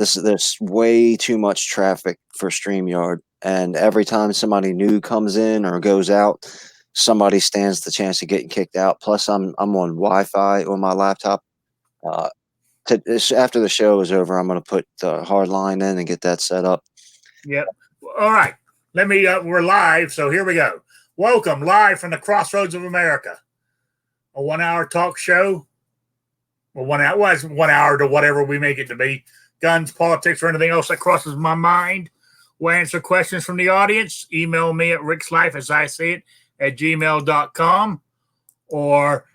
There's way too much traffic for StreamYard, and every time somebody new comes in or goes out, somebody stands the chance of getting kicked out. Plus, I'm on Wi-Fi on my laptop. After the show is over, I'm going to put the hard line in and get that set up. Yep. All right. We're live, so here we go. Welcome, live from the crossroads of America. A 1 hour talk show. Well, 1 hour was 1 hour to whatever we make it to be. Guns, politics, or anything else that crosses my mind. We'll answer questions from the audience. Email me at Rickslifeasiseeit at gmail.com or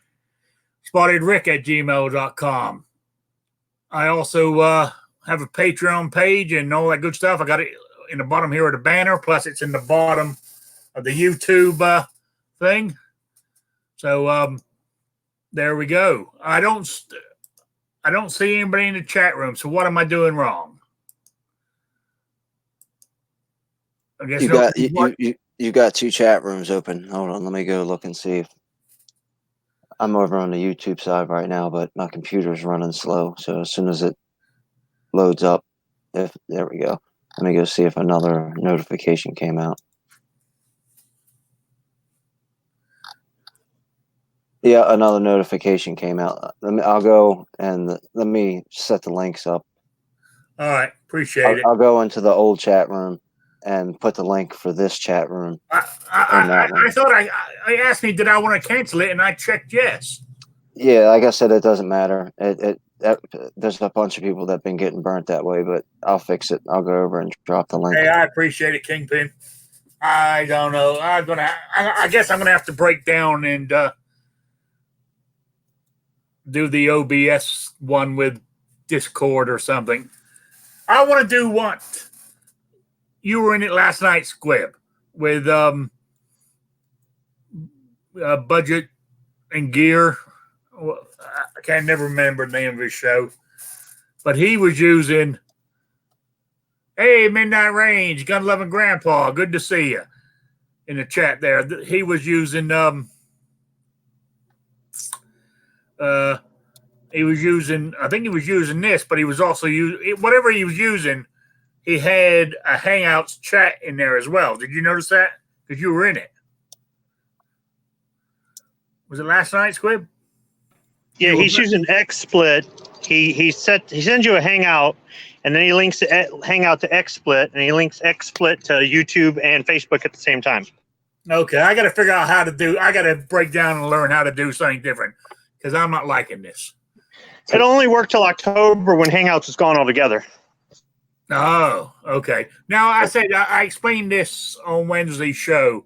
spottedrick at gmail.com. I also have a Patreon page and all that good stuff. I got it in the bottom here of the banner, plus it's in the bottom of the YouTube thing. So there we go. I don't see anybody in the chat room. So what am I doing wrong? I guess you got two chat rooms open. Hold on, let me go look and see if I'm over on the YouTube side right now, but my computer's running slow. So as soon as it loads up, there we go. Let me go see if another notification came out. Yeah, another notification came out. I'll go and let me set the links up. All right, appreciate it. I'll go into the old chat room and put the link for this chat room. I thought I asked me, did I want to cancel it, and I checked yes. Yeah, like I said, it doesn't matter. There's a bunch of people that've been getting burnt that way, but I'll fix it. I'll go over and drop the link. Hey, I appreciate it, Kingpin. I don't know. I guess I'm gonna have to break down and do the OBS one with Discord or something. I want to do what you were in it last night, Squib, with Budget and Gear. I can't never remember the name of his show, but he was using, hey, Midnight Range, Gun Loving Grandpa, good to see you in the chat there. He was using I think he was using this, but he was also using whatever he was using. He had a Hangouts chat in there as well. Did you notice that? Because you were in it. Was it last night, Squib? Yeah, he's using XSplit. He sends you a Hangout, and then he links Hangout to XSplit, and he links XSplit to YouTube and Facebook at the same time. Okay, I got to figure out how to do. I got to break down and learn how to do something different because I'm not liking this. It only worked till October when Hangouts is gone altogether. Oh, okay. Now, I explained this on Wednesday's show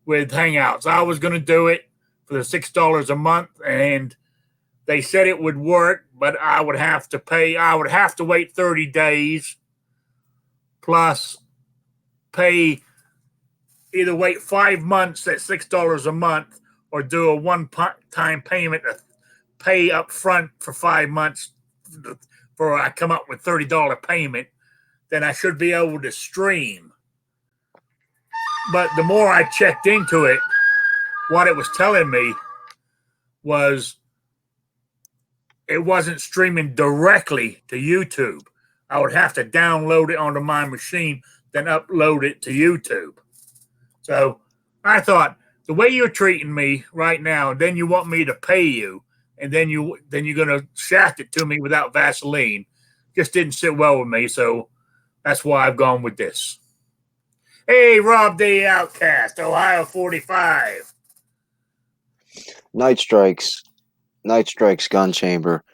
with Hangouts. I was going to do it for the $6 a month, and they said it would work, but I would have to pay. I would have to wait 30 days plus pay, either wait 5 months at $6 a month or do a one-time payment to pay up front for 5 months for I come up with $30 payment. Then I should be able to stream. But the more I checked into it, what it was telling me was it wasn't streaming directly to YouTube. I would have to download it onto my machine, then upload it to YouTube. So I thought, the way you're treating me right now, then you want me to pay you, and then you're going to shaft it to me without Vaseline. Just didn't sit well with me, so that's why I've gone with this. Hey, Rob the Outcast, Ohio 45. Night Strikes Gun Chamber.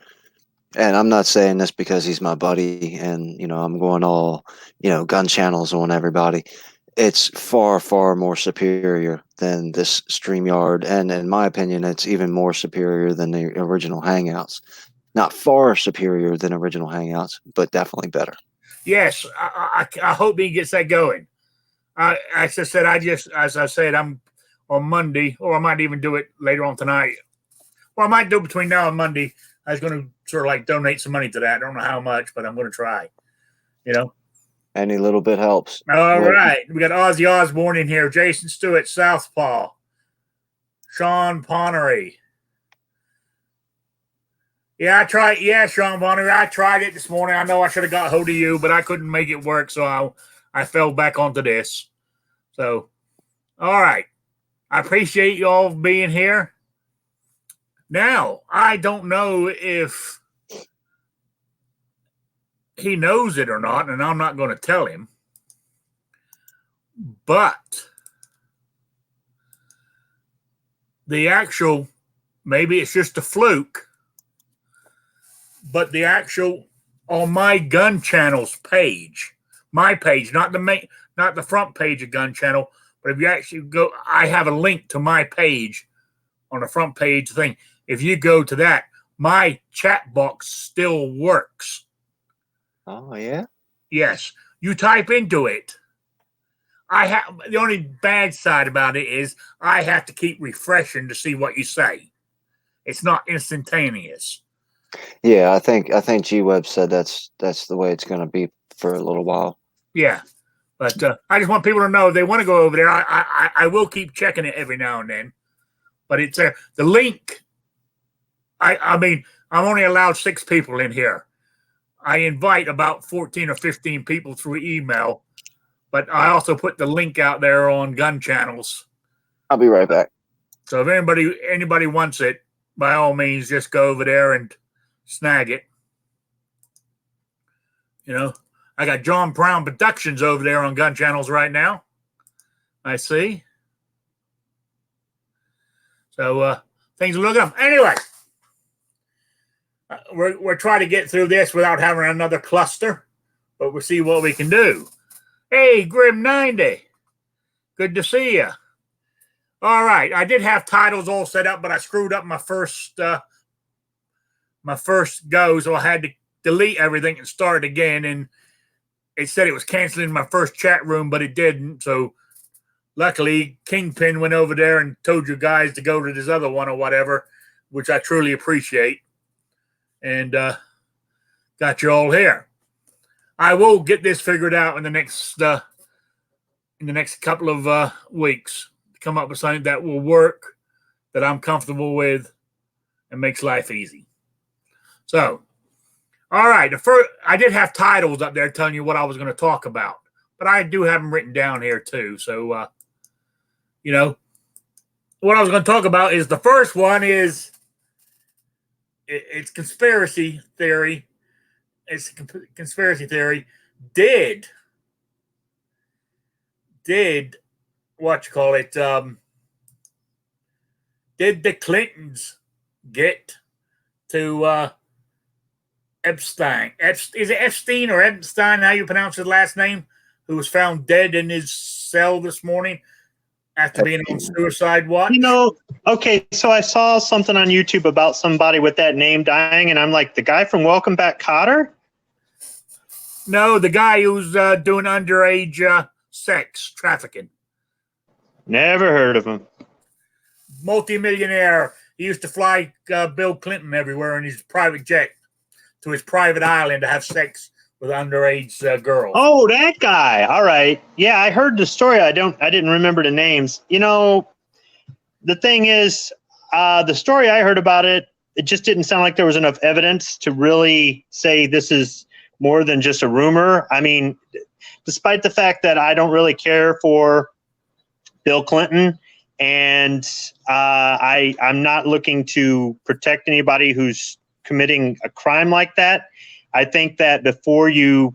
And I'm not saying this because he's my buddy and, I'm going all, gun channels on everybody. It's far, far more superior than this StreamYard. And in my opinion, it's even more superior than the original Hangouts. Not far superior than original Hangouts, but definitely better. Yes, I hope he gets that going. As I said, I'm on Monday, or I might even do it later on tonight. Well, I might do it between now and Monday. I was going to sort of like donate some money to that. I don't know how much, but I'm going to try. Any little bit helps. All right. We got Ozzy Osbourne in here. Jason Stewart, Southpaw. Sean Ponnery. Yeah, I tried. Yeah, Sean Bonner, I tried it this morning. I know I should have got hold of you, but I couldn't make it work, so I fell back onto this. So, all right. I appreciate you all being here. Now, I don't know if he knows it or not, and I'm not going to tell him. But the actual, maybe it's just a fluke, but the actual on my Gun Channel's page, my page, not the front page of Gun Channel, but if you actually go, I have a link to my page on the front page thing. If you go to that, my chat box still works. Oh, yeah? Yes. You type into it. The only bad side about it is I have to keep refreshing to see what you say. It's not instantaneous. Yeah, I think G-Web said that's the way it's going to be for a little while. Yeah. But I just want people to know if they want to go over there. I will keep checking it every now and then. But it's the link. I mean, I'm only allowed 6 people in here. I invite about 14 or 15 people through email, but I also put the link out there on Gun Channels. I'll be right back. So if anybody wants it, by all means, just go over there and snag it. You know, I got John Brown Productions over there on Gun Channels right now. I see. So things are looking up. Anyway, we're trying to get through this without having another cluster, but we'll see what we can do. Hey, Grim90. Good to see you. All right. I did have titles all set up, but I screwed up my first go, so I had to delete everything and start again. And it said it was canceling my first chat room, but it didn't. So luckily, Kingpin went over there and told you guys to go to this other one or whatever, which I truly appreciate. And got you all here. I will get this figured out in the next couple of weeks. Come up with something that will work, that I'm comfortable with, and makes life easy. So, all right. I did have titles up there telling you what I was going to talk about, but I do have them written down here too. So, you know, what I was going to talk about is the first one is it's conspiracy theory. It's a conspiracy theory. Did what you call it? Did the Clintons get to Epstein? Is it Epstein or Epstein? How you pronounce his last name? Who was found dead in his cell this morning after being on suicide watch? You know, okay, so I saw something on YouTube about somebody with that name dying, and I'm like, the guy from Welcome Back, Kotter? No, the guy who's doing underage sex trafficking. Never heard of him. Multi-millionaire. He used to fly Bill Clinton everywhere in his private jet to his private island to have sex with underage girls. Oh, that guy. All right. Yeah, I heard the story. I didn't remember the names. You know, the thing is, the story I heard about it, it just didn't sound like there was enough evidence to really say this is more than just a rumor. I mean, despite the fact that I don't really care for Bill Clinton, and I'm not looking to protect anybody who's committing a crime like that. I think that before you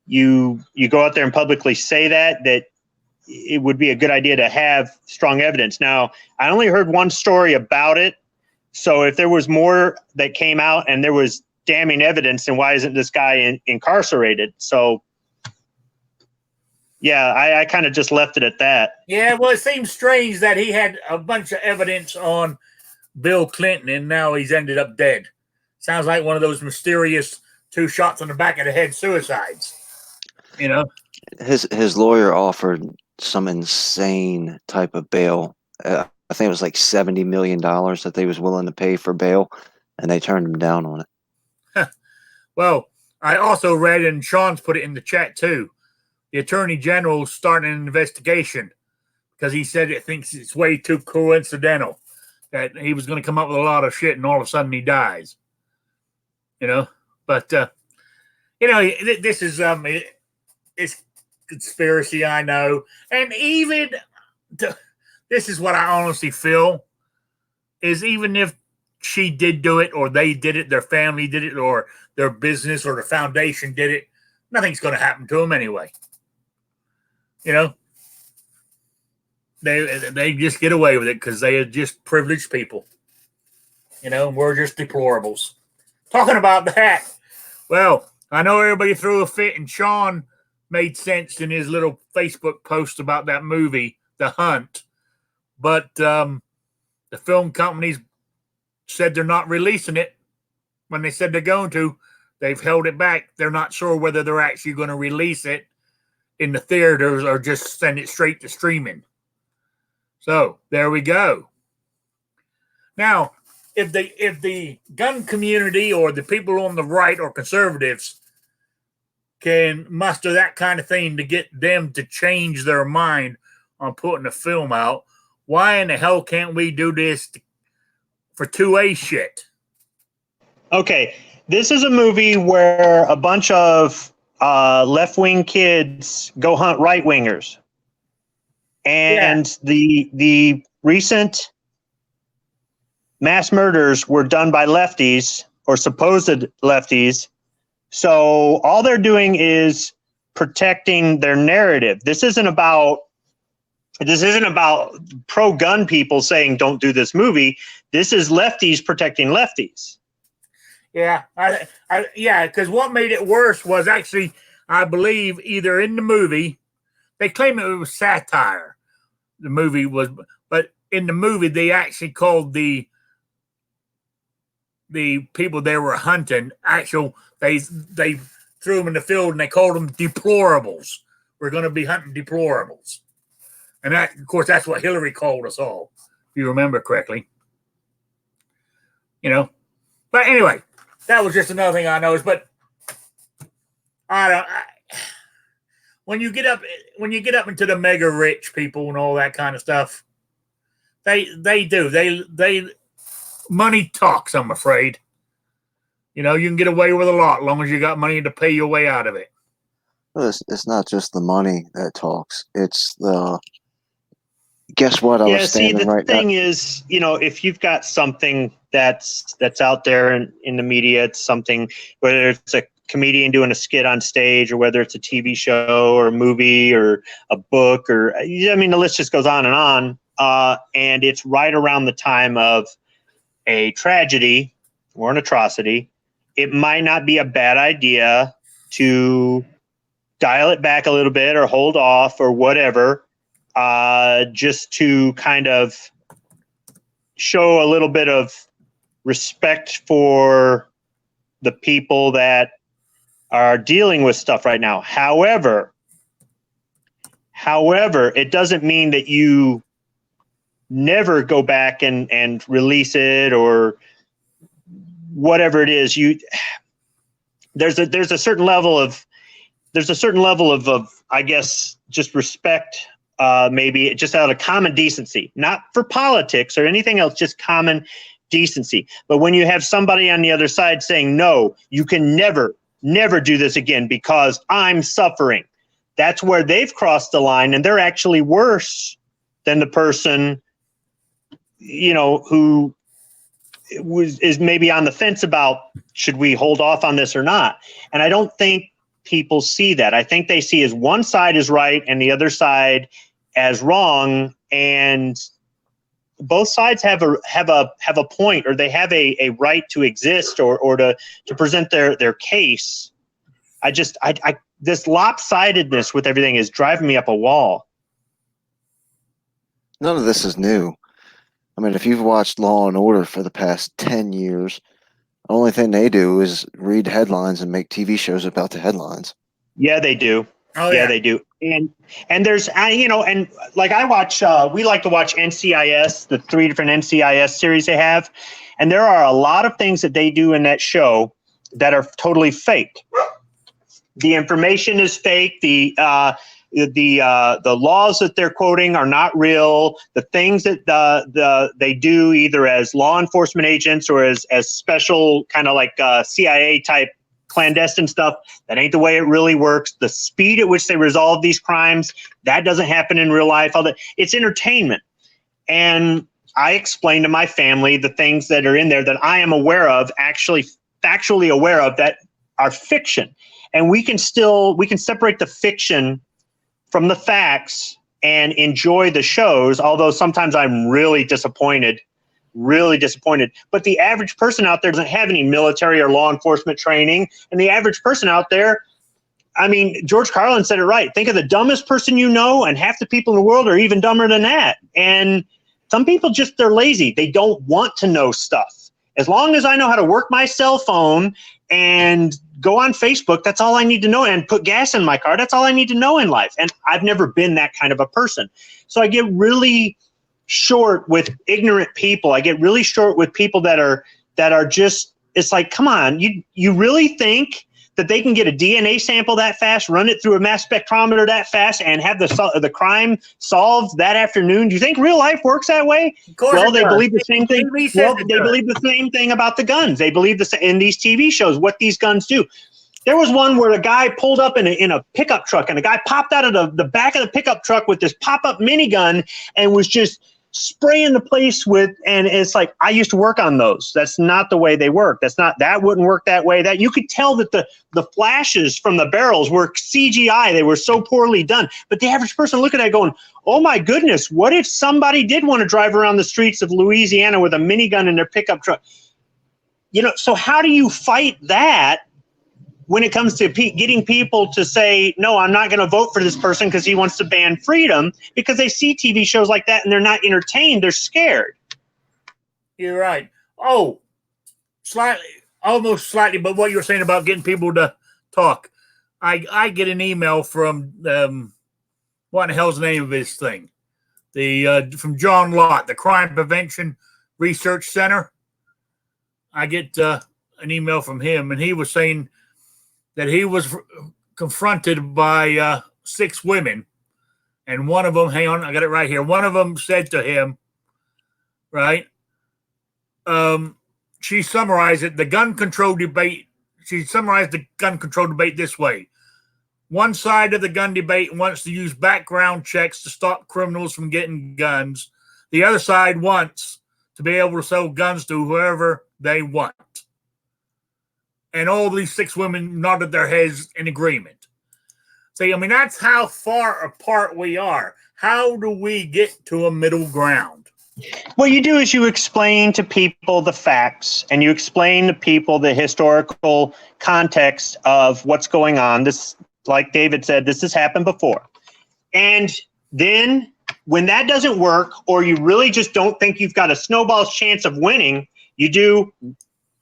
go out there and publicly say that it would be a good idea to have strong evidence. Now, I only heard one story about it, so if there was more that came out and there was damning evidence, then why isn't this guy incarcerated? So, yeah, I kind of just left it at that. Yeah, well, it seems strange that he had a bunch of evidence on Bill Clinton and now he's ended up dead. Sounds like one of those mysterious 2 shots on the back of the head suicides. You know? His lawyer offered some insane type of bail. I think it was like $70 million that they was willing to pay for bail, and they turned him down on it. Well, I also read, and Sean's put it in the chat too, the Attorney General starting an investigation because he said it thinks it's way too coincidental that he was going to come up with a lot of shit and all of a sudden he dies. you know. But this is it's conspiracy, I know, and even this is what I honestly feel is even if she did do it, or they did it, their family did it, or their business or the foundation did it, nothing's going to happen to them anyway. You know, they just get away with it because they are just privileged people. You know, and we're just deplorables. Talking about that, well, I know everybody threw a fit, and Sean made sense in his little Facebook post about that movie, The Hunt. But the film companies said they're not releasing it. When they said they're going to, they've held it back. They're not sure whether they're actually going to release it in the theaters or just send it straight to streaming. So there we go. Now, if the gun community or the people on the right or conservatives can muster that kind of thing to get them to change their mind on putting a film out, why in the hell can't we do this for 2A shit? Okay, this is a movie where a bunch of left-wing kids go hunt right-wingers. And the recent mass murders were done by lefties or supposed lefties. So all they're doing is protecting their narrative. This isn't about pro-gun people saying don't do this movie. This is lefties protecting lefties. Yeah, because what made it worse was actually, I believe, either in the movie, they claim it was satire. The movie was, but in the movie they actually called the people they were hunting they threw them in the field and they called them deplorables. We're going to be hunting deplorables. And that, of course, that's what Hillary called us all, if you remember correctly. You know, but anyway, that was just another thing I noticed. But when you get up into the mega rich people and all that kind of stuff, they money talks. I'm afraid. You know, you can get away with a lot as long as you got money to pay your way out of it. Well, it's not just the money that talks. It's the guess what? I was standing right now. The thing is, you know, if you've got something that's out there in the media, it's something, whether it's a comedian doing a skit on stage or whether it's a TV show or a movie or a book or, I mean, the list just goes on. And it's right around the time of a tragedy or an atrocity. It might not be a bad idea to dial it back a little bit or hold off or whatever, just to kind of show a little bit of respect for the people that are dealing with stuff right now. However, it doesn't mean that you never go back and release it or whatever it is. There's a certain level of I guess just respect, maybe just out of common decency, not for politics or anything else, just common decency. But when you have somebody on the other side saying, no, you can never do this again because I'm suffering, that's where they've crossed the line, and they're actually worse than the person, you know, who is maybe on the fence about should we hold off on this or not. And I don't think people see that. I think they see as one side is right and the other side as wrong, and both sides have a point, or they have a right to exist or to present their case. I this lopsidedness with everything is driving me up a wall. None of this is new. I mean, if you've watched Law and Order for the past 10 years, the only thing they do is read headlines and make TV shows about the headlines. Yeah, they do. Oh, yeah, they do. And there's, you know, and like I watch, we like to watch NCIS, the 3 different NCIS series they have. And there are a lot of things that they do in that show that are totally fake. The information is fake. the laws that they're quoting are not real. The things that they do either as law enforcement agents or as special kind of like CIA type clandestine stuff, that ain't the way it really works. The speed at which they resolve these crimes, that doesn't happen in real life. All that, it's entertainment. And I explain to my family the things that are in there that I am aware of, actually factually aware of, that are fiction. And we can separate the fiction from the facts and enjoy the shows, although sometimes I'm really disappointed. But the average person out there doesn't have any military or law enforcement training. And the average person out there, I mean, George Carlin said it right. Think of the dumbest person you know, and half the people in the world are even dumber than that. And some people just, they're lazy. They don't want to know stuff. As long as I know how to work my cell phone and go on Facebook, that's all I need to know, and put gas in my car, that's all I need to know in life. And I've never been that kind of a person. So I get really short with ignorant people. I get really short with people that are just, it's like, come on, you really think that they can get a DNA sample that fast, run it through a mass spectrometer that fast, and have the crime solved that afternoon? Do you think real life works that way? Well, they believe the same thing. Well, they believe the same thing about the guns. They believe in these TV shows what these guns do. There was one where a guy pulled up in a pickup truck, and a guy popped out of the back of the pickup truck with this pop-up minigun and was just spraying the place with, and it's like, I used to work on those. That's not the way they work. That wouldn't work that way. That you could tell that the flashes from the barrels were CGI. They were so poorly done. But the average person looking at it going, oh my goodness, what if somebody did want to drive around the streets of Louisiana with a minigun in their pickup truck? So how do you fight that when it comes to getting people to say, no, I'm not going to vote for this person because he wants to ban freedom, because they see TV shows like that and they're not entertained. They're scared. You're right. Oh, almost slightly, but what you were saying about getting people to talk. I get an email from, what in the hell's the name of this thing? From John Lott, the Crime Prevention Research Center. I get an email from him, and he was saying that he was confronted by 6 women, and one of them, hang on, I got it right here. One of them said to him, right, she summarized it, the gun control debate. She summarized the gun control debate this way. One side of the gun debate wants to use background checks to stop criminals from getting guns. The other side wants to be able to sell guns to whoever they want. And all these 6 women nodded their heads in agreement. See, I mean, that's how far apart we are. How do we get to a middle ground? What you do is you explain to people the facts, and you explain to people the historical context of what's going on. This, like David said, this has happened before. And then when that doesn't work, or you really just don't think you've got a snowball's chance of winning, you do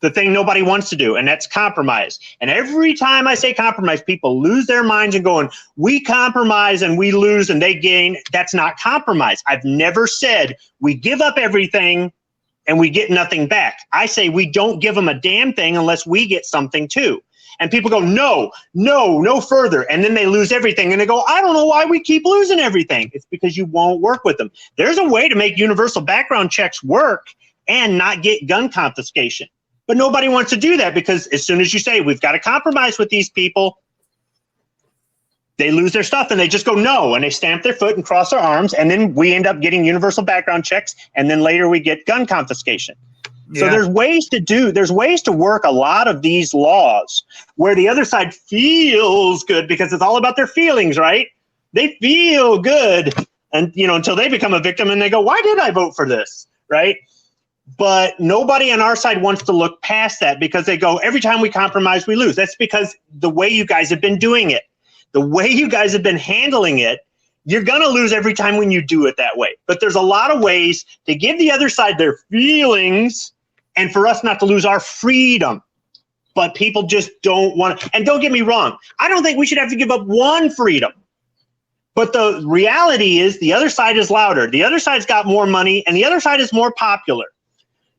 the thing nobody wants to do, and that's compromise. And every time I say compromise, people lose their minds and going, we compromise and we lose and they gain. That's not compromise. I've never said we give up everything and we get nothing back. I say we don't give them a damn thing unless we get something too. And people go, no further. And then they lose everything. And they go, I don't know why we keep losing everything. It's because you won't work with them. There's a way to make universal background checks work and not get gun confiscation. But nobody wants to do that, because as soon as you say we've got to compromise with these people, they lose their stuff and they just go no, and they stamp their foot and cross their arms, and then we end up getting universal background checks, and then later we get gun confiscation. Yeah. So there's ways to work a lot of these laws where the other side feels good, because it's all about their feelings, right? They feel good, and until they become a victim and they go, why did I vote for this, right? But nobody on our side wants to look past that, because they go, every time we compromise, we lose. That's because the way you guys have been doing it, the way you guys have been handling it, you're going to lose every time when you do it that way. But there's a lot of ways to give the other side their feelings and for us not to lose our freedom. But people just don't want to. And don't get me wrong, I don't think we should have to give up one freedom. But the reality is the other side is louder. The other side's got more money, and the other side is more popular.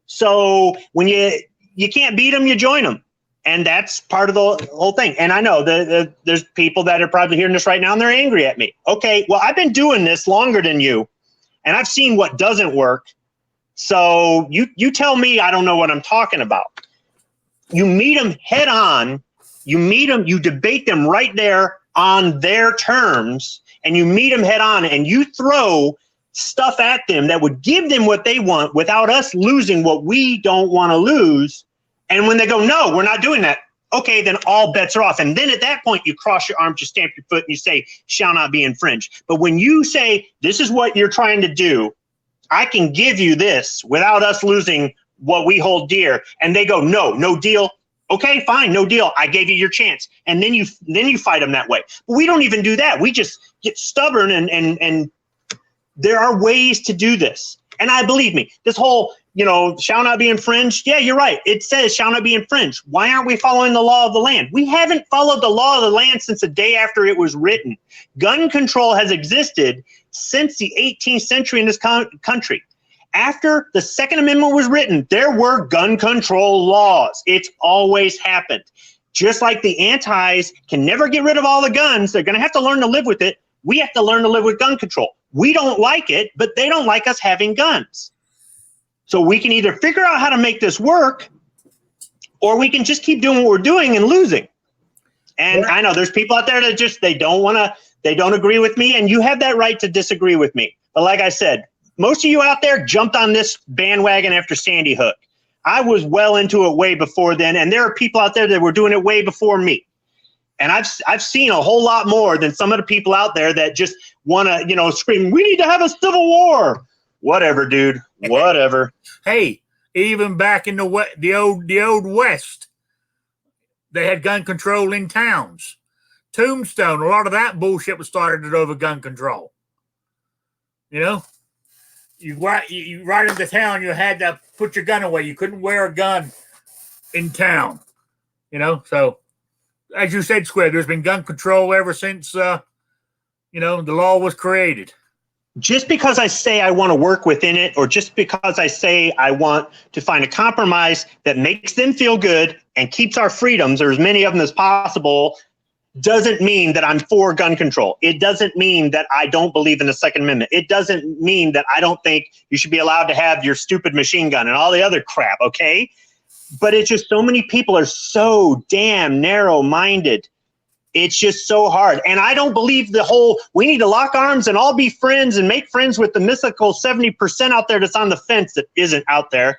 So when you can't beat them, you join them. And that's part of the whole thing. And I know there's people that are probably hearing this right now and they're angry at me. Okay, well, I've been doing this longer than you, and I've seen what doesn't work. So you tell me I don't know what I'm talking about. You meet them head on. You meet them, you debate them right there on their terms, and you meet them head on, and you throw stuff at them that would give them what they want without us losing what we don't want to lose. And when they go, no, we're not doing that. Okay, then all bets are off. And then at that point, you cross your arms, you stamp your foot, and you say, shall not be infringed. But when you say, this is what you're trying to do, I can give you this without us losing what we hold dear. And they go, no deal. Okay, fine, no deal. I gave you your chance. And then you fight them that way. But we don't even do that. We just get stubborn, and there are ways to do this. And believe me, this whole, shall not be infringed. Yeah, you're right. It says shall not be infringed. Why aren't we following the law of the land? We haven't followed the law of the land since the day after it was written. Gun control has existed since the 18th century in this country. After the Second Amendment was written, there were gun control laws. It's always happened. Just like the antis can never get rid of all the guns, they're going to have to learn to live with it. We have to learn to live with gun control. We don't like it, but they don't like us having guns. So we can either figure out how to make this work, or we can just keep doing what we're doing and losing. And I know there's people out there that just, they don't agree with me, and you have that right to disagree with me. But like I said, most of you out there jumped on this bandwagon after Sandy Hook. I was well into it way before then, and there are people out there that were doing it way before me. And I've seen a whole lot more than some of the people out there that just want to, scream, we need to have a civil war. Whatever, dude. Whatever. Hey, even back in the old West, they had gun control in towns. Tombstone, a lot of that bullshit was started over gun control. You ride into town, you had to put your gun away. You couldn't wear a gun in town. So as you said, Squid, there's been gun control ever since the law was created. Just because I say I want to work within it, or just because I say I want to find a compromise that makes them feel good and keeps our freedoms, or as many of them as possible, doesn't mean that I'm for gun control. It doesn't mean that I don't believe in the Second Amendment. It doesn't mean that I don't think you should be allowed to have your stupid machine gun and all the other crap, okay? But it's just so many people are so damn narrow-minded. It's just so hard. And I don't believe the whole, we need to lock arms and all be friends and make friends with the mythical 70% out there that's on the fence that isn't out there.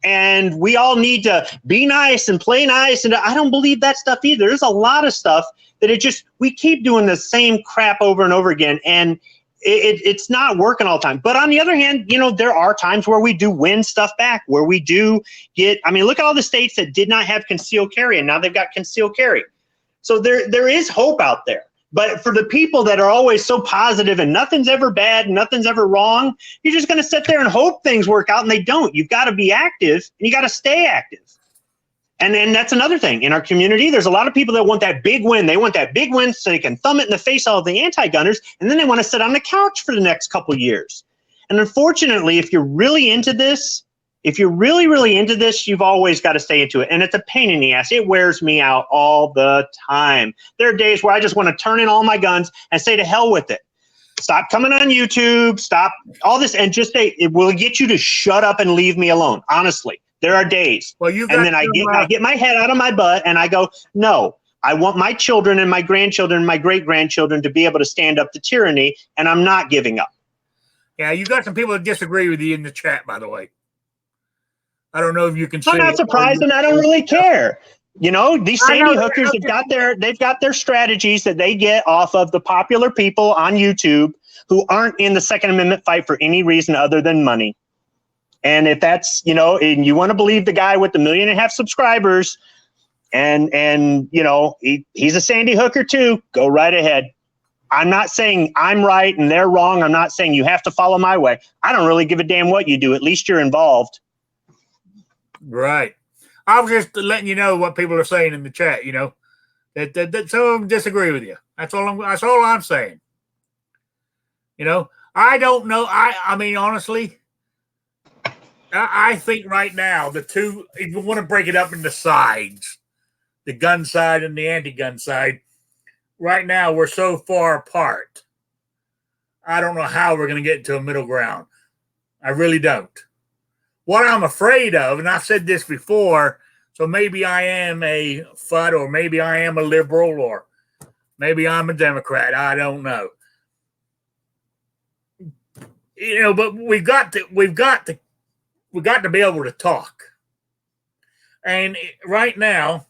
And we all need to be nice and play nice. And I don't believe that stuff either. There's a lot of stuff that we keep doing the same crap over and over again. And it's not working all the time. But on the other hand, there are times where we do win stuff back, where we do get, look at all the states that did not have concealed carry, and now they've got concealed carry. So there is hope out there. But for the people that are always so positive and nothing's ever bad, nothing's ever wrong, you're just going to sit there and hope things work out, and they don't. You've got to be active, and you got to stay active. And then that's another thing. In our community, there's a lot of people that want that big win. They want that big win so they can thumb it in the face of all the anti-gunners, and then they want to sit on the couch for the next couple of years. And unfortunately, if you're really into this, you've always got to stay into it. And it's a pain in the ass. It wears me out all the time. There are days where I just want to turn in all my guns and say to hell with it. Stop coming on YouTube, stop all this, and just say, it will get you to shut up and leave me alone. Honestly, there are days. Well, and then I get my head out of my butt and I go, no, I want my children and my grandchildren and my great-grandchildren to be able to stand up to tyranny, and I'm not giving up. Yeah, you got some people that disagree with you in the chat, by the way. I don't know if you can see. I'm not surprised, and I don't really care. These Sandy hookers they've got their strategies that they get off of the popular people on YouTube who aren't in the Second Amendment fight for any reason other than money. And if that's, and you want to believe the guy with the 1.5 million subscribers and he's a Sandy hooker too, go right ahead. I'm not saying I'm right and they're wrong. I'm not saying you have to follow my way. I don't really give a damn what you do. At least you're involved. Right. I was just letting you know what people are saying in the chat, that some of them disagree with you. That's all I'm saying. I don't know. I mean, honestly, I think right now, if you want to break it up into sides, the gun side and the anti-gun side. Right now, we're so far apart. I don't know how we're going to get into a middle ground. I really don't. What I'm afraid of, and I've said this before, so maybe I am a FUD, or maybe I am a liberal, or maybe I'm a Democrat. I don't know. You know, but we've got to be able to talk. And right now,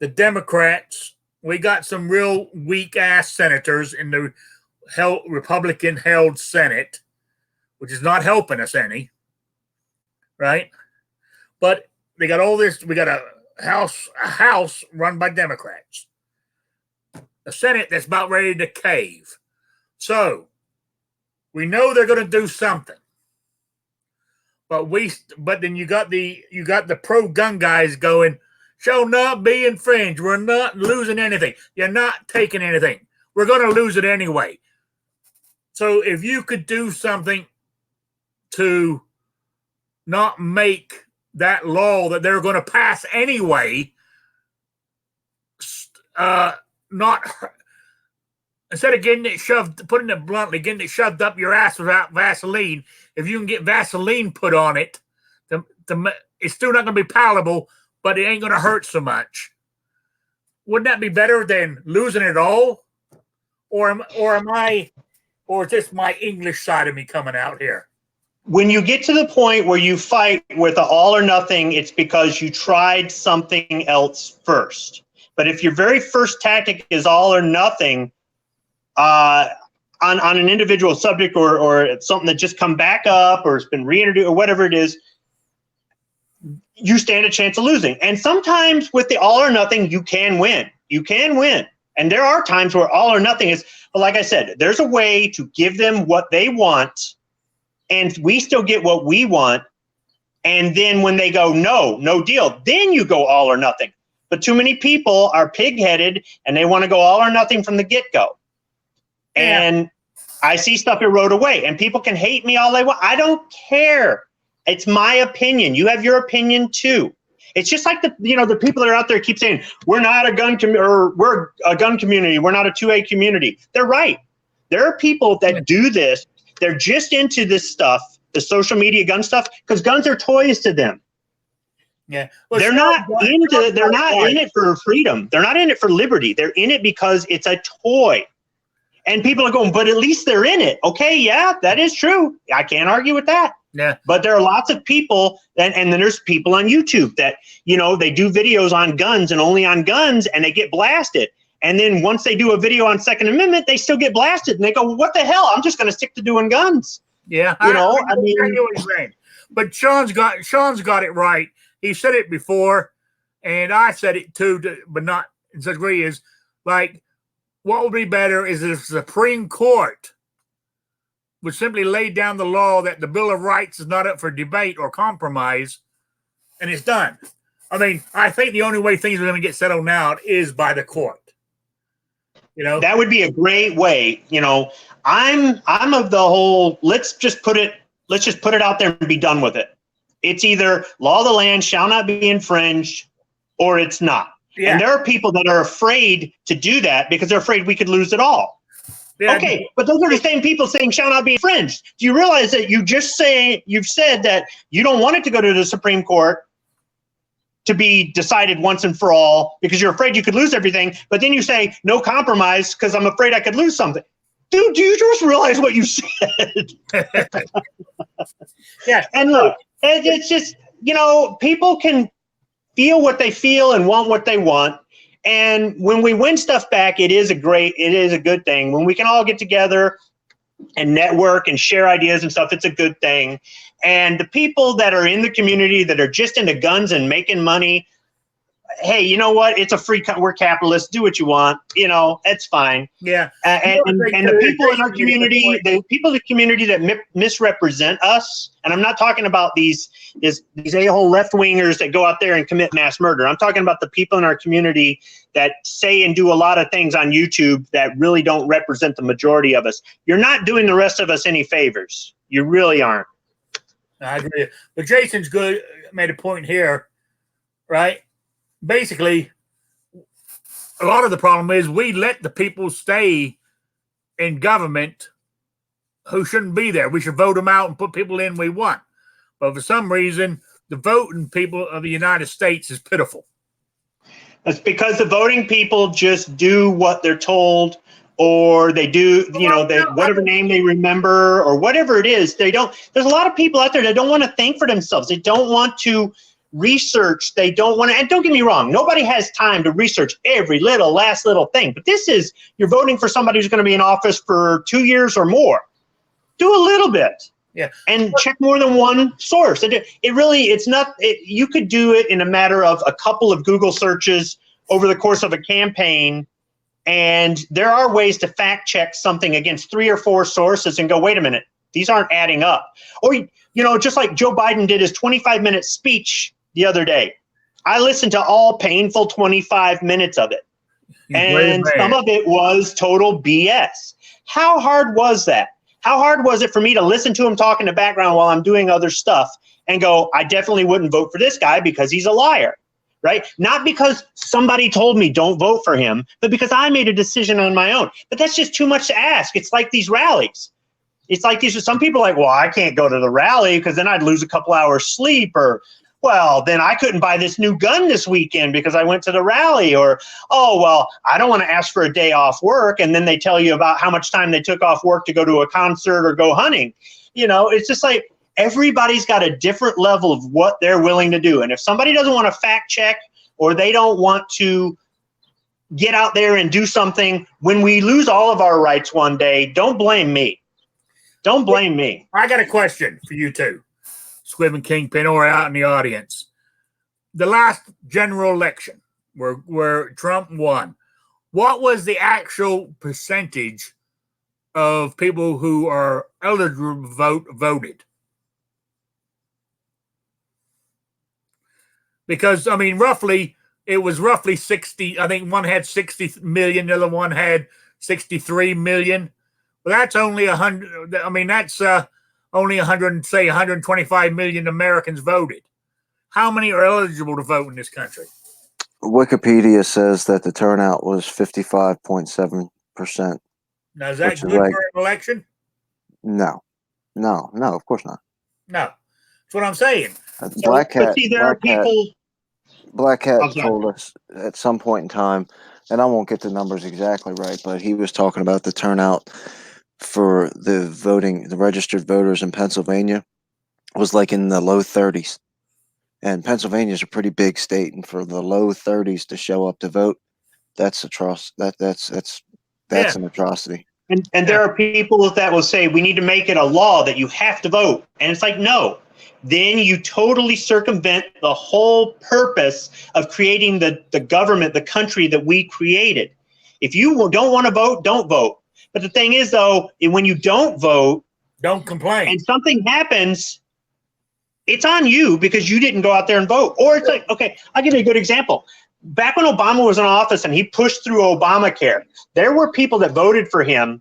the Democrats, we got some real weak ass senators in the Republican held Senate, which is not helping us any. Right? But they got all this. We got a house run by Democrats, a Senate that's about ready to cave. So we know they're going to do something. But then you got the pro-gun guys going, shall not be infringed. We're not losing anything. You're not taking anything. We're going to lose it anyway. So if you could do something to not make that law that they're going to pass anyway, not instead of getting it shoved, putting it bluntly, getting it shoved up your ass without Vaseline, if you can get Vaseline put on it, it's still not going to be palatable, but it ain't going to hurt so much. Wouldn't that be better than losing it all? Or is this my English side of me coming out here? When you get to the point where you fight with an all or nothing, it's because you tried something else first. But if your very first tactic is all or nothing on an individual subject or something that just come back up or it's been reintroduced or whatever it is, you stand a chance of losing. And sometimes with the all or nothing, you can win. You can win. And there are times where all or nothing is, but like I said, there's a way to give them what they want and we still get what we want. And then when they go, no deal, then you go all or nothing. But too many people are pig-headed and they want to go all or nothing from the get-go. Yeah. And I see stuff erode away. And people can hate me all they want. I don't care. It's my opinion. You have your opinion too. It's just like the people that are out there keep saying, we're not a gun we're a gun community. We're not a 2A community. They're right. There are people that do this. They're just into this stuff, the social media gun stuff, because guns are toys to them. Yeah, well, they're not in it for freedom. They're not in it for liberty. They're in it because it's a toy. And people are going, but at least they're in it. Okay, yeah, that is true. I can't argue with that. Yeah. But there are lots of people, and then there's people on YouTube that, they do videos on guns and only on guns, and they get blasted. And then once they do a video on Second Amendment, they still get blasted. And they go, well, what the hell? I'm just going to stick to doing guns. Yeah. I mean, but Sean's got it right. He said it before, and I said it too, but not in such a way as, like, what would be better is if the Supreme Court would simply lay down the law that the Bill of Rights is not up for debate or compromise, and it's done. I mean, I think the only way things are going to get settled now is by the court. That would be a great way. I'm of the whole, let's just put it out there and be done with it. It's either law of the land shall not be infringed or it's not. Yeah. And there are people that are afraid to do that because they're afraid we could lose it all. Yeah. Okay, but those are the same people saying shall not be infringed. Do you realize that you've said that you don't want it to go to the Supreme Court to be decided once and for all because you're afraid you could lose everything, but then you say no compromise because I'm afraid I could lose something. Dude, do you just realize what you said? Yeah. And look, it's just, people can feel what they feel and want what they want. And when we win stuff back, it is a good thing. When we can all get together and network and share ideas and stuff, it's a good thing. And the people that are in the community that are just into guns and making money, hey, you know what? It's we're capitalists. Do what you want. It's fine. Yeah. And the people in our community, the people in the community that misrepresent us, and I'm not talking about these a-hole left-wingers that go out there and commit mass murder. I'm talking about the people in our community that say and do a lot of things on YouTube that really don't represent the majority of us. You're not doing the rest of us any favors. You really aren't. I agree. But Jason's made a point here, right? basically, a lot of the problem is we let the people stay in government who shouldn't be there. We should vote them out and put people in we want. But for some reason, the voting people of the United States is pitiful. It's because the voting people just do what they're told, or they do, whatever name they remember, or whatever it is. They don't. There's a lot of people out there that don't want to think for themselves. They don't want to research. They don't want to. And don't get me wrong, nobody has time to research every last little thing. But this is, you're voting for somebody who's going to be in office for 2 years or more. Do a little bit. Yeah. And check more than one source. You could do it in a matter of a couple of Google searches over the course of a campaign. And there are ways to fact check something against 3 or 4 sources and go, wait a minute, these aren't adding up. Or, just like Joe Biden did his 25-minute speech the other day. I listened to all painful 25 minutes of it. And some of it was total BS. How hard was that? How hard was it for me to listen to him talk in the background while I'm doing other stuff and go, I definitely wouldn't vote for this guy because he's a liar, right? Not because somebody told me don't vote for him, but because I made a decision on my own. But that's just too much to ask. It's like these rallies. It's like some people are like, well, I can't go to the rally because then I'd lose a couple hours sleep, or, well, then I couldn't buy this new gun this weekend because I went to the rally, or, oh, well, I don't want to ask for a day off work. And then they tell you about how much time they took off work to go to a concert or go hunting. It's just like everybody's got a different level of what they're willing to do. And if somebody doesn't want to fact check, or they don't want to get out there and do something, when we lose all of our rights one day, don't blame me. Don't blame me. I got a question for you two. Squib and Kingpin, or out in the audience. The last general election where Trump won, what was the actual percentage of people who are eligible to vote voted? Because, it was roughly 60. I think one had 60 million, the other one had 63 million. Well, that's only 100. That's only 125 million Americans voted. How many are eligible to vote in this country? Wikipedia says that the turnout was 55.7%. Now, is that good for an election? No, of course not. No, that's what I'm saying. Black Cat told us at some point in time, and I won't get the numbers exactly right, but he was talking about the turnout for the registered voters in Pennsylvania was like in the low 30s. And Pennsylvania is a pretty big state, and for the low 30s to show up to vote, that's that's an atrocity. And there are people that will say we need to make it a law that you have to vote. And it's like, no. Then you totally circumvent the whole purpose of creating the government, the country that we created. If you don't want to vote, don't vote. But the thing is, though, when you don't vote, don't complain, and something happens, it's on you because you didn't go out there and vote. Or it's like, okay, I'll give you a good example. Back when Obama was in office and he pushed through Obamacare, there were people that voted for him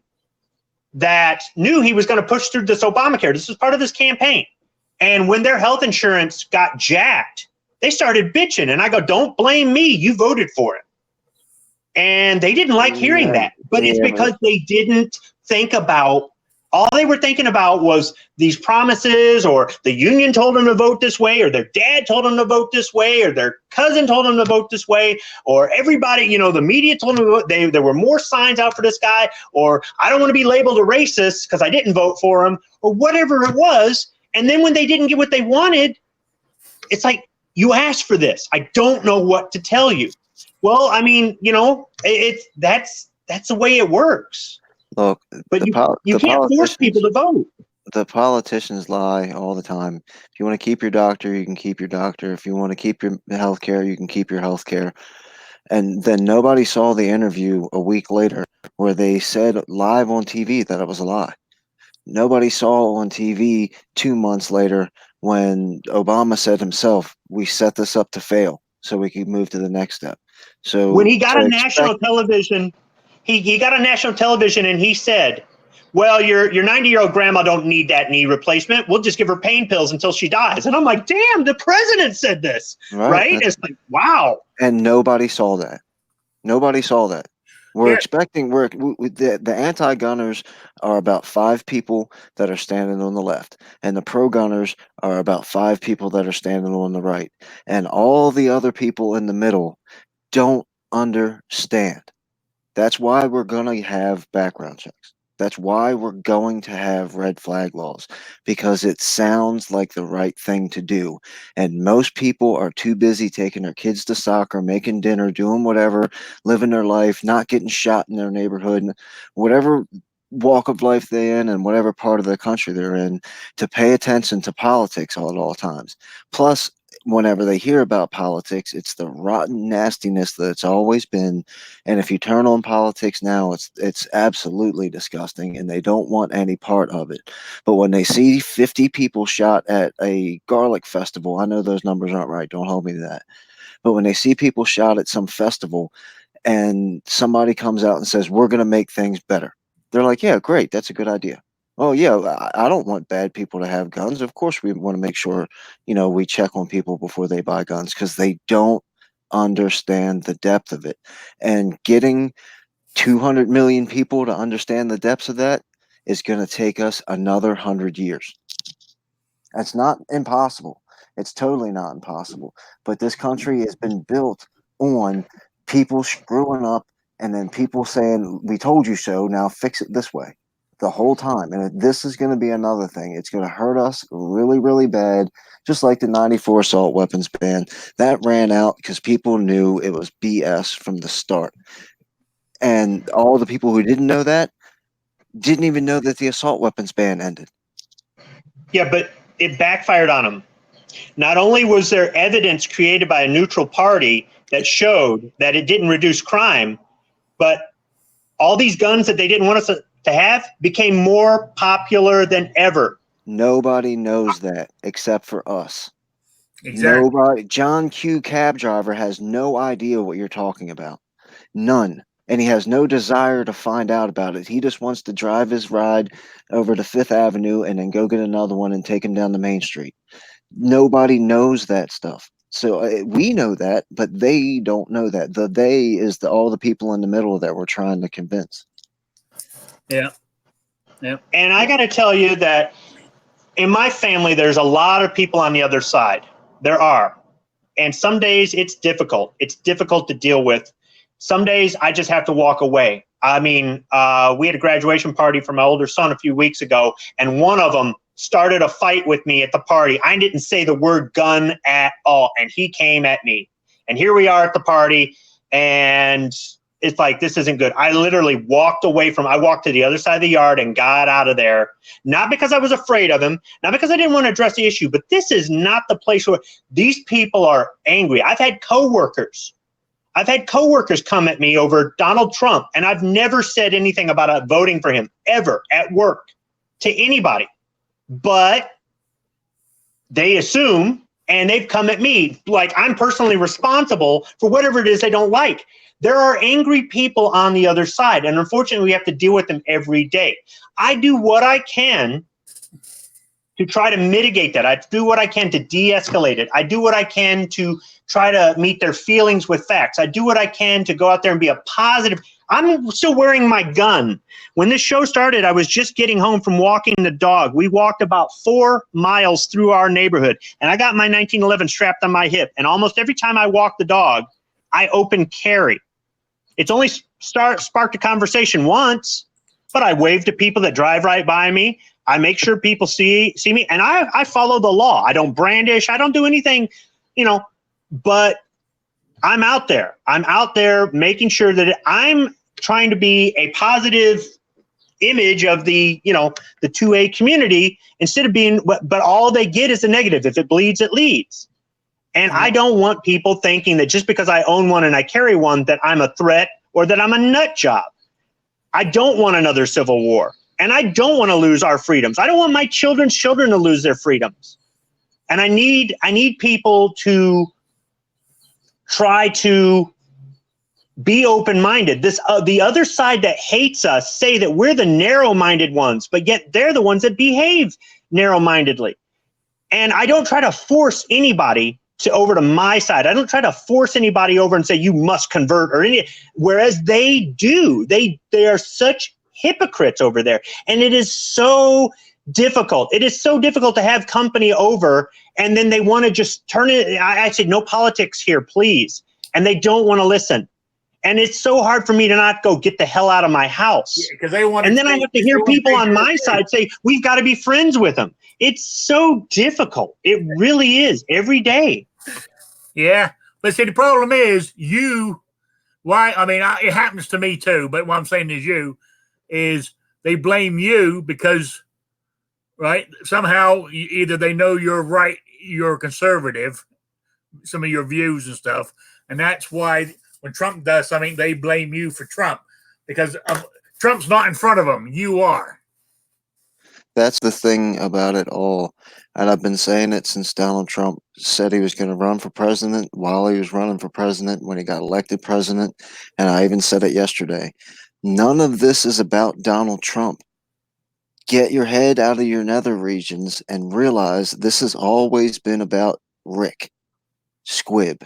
that knew he was going to push through this Obamacare. This was part of his campaign. And when their health insurance got jacked, they started bitching. And I go, don't blame me. You voted for it. And they didn't like hearing that. But it's because they didn't think about, all they were thinking about was these promises, or the union told them to vote this way, or their dad told them to vote this way, or their cousin told them to vote this way, or everybody, the media told them to vote. There were more signs out for this guy, or I don't want to be labeled a racist because I didn't vote for him, or whatever it was. And then when they didn't get what they wanted, it's like, you asked for this. I don't know what to tell you. Well, that's the way it works. Look, but you can't force people to vote. The politicians lie all the time. If you want to keep your doctor, you can keep your doctor. If you want to keep your health care, you can keep your health care. And then nobody saw the interview a week later where they said live on TV that it was a lie. Nobody saw on TV 2 months later when Obama said himself, we set this up to fail so we could move to the next step. So when he got on national television, he got on national television and he said, well, your 90-year-old grandma don't need that knee replacement. We'll just give her pain pills until she dies. And I'm like, damn, the president said this, right? It's like, wow. And nobody saw that. Nobody saw that. We're expecting the anti-gunners are about 5 people that are standing on the left, and the pro-gunners are about 5 people that are standing on the right, and all the other people in the middle don't understand. That's why we're going to have background checks. That's why we're going to have red flag laws, because it sounds like the right thing to do. And most people are too busy taking their kids to soccer, making dinner, doing whatever, living their life, not getting shot in their neighborhood, whatever walk of life they're in and whatever part of the country they're in, to pay attention to politics at all times. Plus, whenever they hear about politics, it's the rotten nastiness that it's always been. And if you turn on politics now, it's absolutely disgusting, and they don't want any part of it. But when they see 50 people shot at a garlic festival, I know those numbers aren't right, don't hold me to that. But when they see people shot at some festival and somebody comes out and says, we're going to make things better, they're like, yeah, great, that's a good idea. Oh, yeah, I don't want bad people to have guns. Of course, we want to make sure, we check on people before they buy guns, because they don't understand the depth of it. And getting 200 million people to understand the depths of that is going to take us another 100 years. That's not impossible. It's totally not impossible. But this country has been built on people screwing up and then people saying, we told you so, now fix it this way. The whole time. And this is going to be another thing. It's going to hurt us really, really bad, just like the 94 assault weapons ban. That ran out because people knew it was BS from the start. And all the people who didn't know that didn't even know that the assault weapons ban ended. Yeah, but it backfired on them. Not only was there evidence created by a neutral party that showed that it didn't reduce crime, but all these guns that they didn't want us to have became more popular than ever. Nobody knows that except for us. Exactly. Nobody. John Q. cab driver has no idea what you're talking about. None. And he has no desire to find out about it. He just wants to drive his ride over to Fifth Avenue and then go get another one and take him down the main street. Nobody knows that stuff. So we know that, but they don't know that. The they is all the people in the middle that we're trying to convince. Yeah. Yeah. And I got to tell you that in my family, there's a lot of people on the other side. There are. And some days it's difficult. It's difficult to deal with. Some days I just have to walk away. I mean, we had a graduation party for my older son a few weeks ago, and one of them started a fight with me at the party. I didn't say the word gun at all, and he came at me. And here we are at the party, and it's like, this isn't good. I literally walked I walked to the other side of the yard and got out of there. Not because I was afraid of him, not because I didn't want to address the issue, but this is not the place where these people are angry. I've had coworkers come at me over Donald Trump, and I've never said anything about voting for him ever at work to anybody. But they assume, and they've come at me like I'm personally responsible for whatever it is they don't like. There are angry people on the other side, and unfortunately, we have to deal with them every day. I do what I can to try to mitigate that. I do what I can to de-escalate it. I do what I can to try to meet their feelings with facts. I do what I can to go out there and be a positive. I'm still wearing my gun. When this show started, I was just getting home from walking the dog. We walked about 4 miles through our neighborhood, and I got my 1911 strapped on my hip. And almost every time I walk the dog, I open carry. It's only sparked a conversation once, but I wave to people that drive right by me. I make sure people see me, and I follow the law. I don't brandish. I don't do anything, but I'm out there. I'm out there making sure that I'm trying to be a positive image of the 2A community instead of being, but all they get is the negative. If it bleeds, it leads. And I don't want people thinking that just because I own one and I carry one, that I'm a threat or that I'm a nut job. I don't want another civil war. And I don't want to lose our freedoms. I don't want my children's children to lose their freedoms. And I need people to try to be open-minded. The other side that hates us say that we're the narrow-minded ones, but yet they're the ones that behave narrow-mindedly. And I don't try to force anybody over to my side. I don't try to force anybody over and say you must convert or any. Whereas they do. They are such hypocrites over there, and it is so difficult. It is so difficult to have company over, and then they want to just turn it. I said no politics here, please, and they don't want to listen. And it's so hard for me to not go get the hell out of my house. Because they want. And then I have to hear people on my side say we've got to be friends with them. It's so difficult. It really is every day. Yeah, but see, the problem is why? I mean, it happens to me too. But what I'm saying is they blame you because, right? Somehow either they know you're right, you're conservative, some of your views and stuff, and that's why when Trump does something, they blame you for Trump because Trump's not in front of them. You are. That's the thing about it all. And I've been saying it since Donald Trump said he was going to run for president, while he was running for president, when he got elected president. And I even said it yesterday. None of this is about Donald Trump. Get your head out of your nether regions and realize this has always been about Rick, Squib,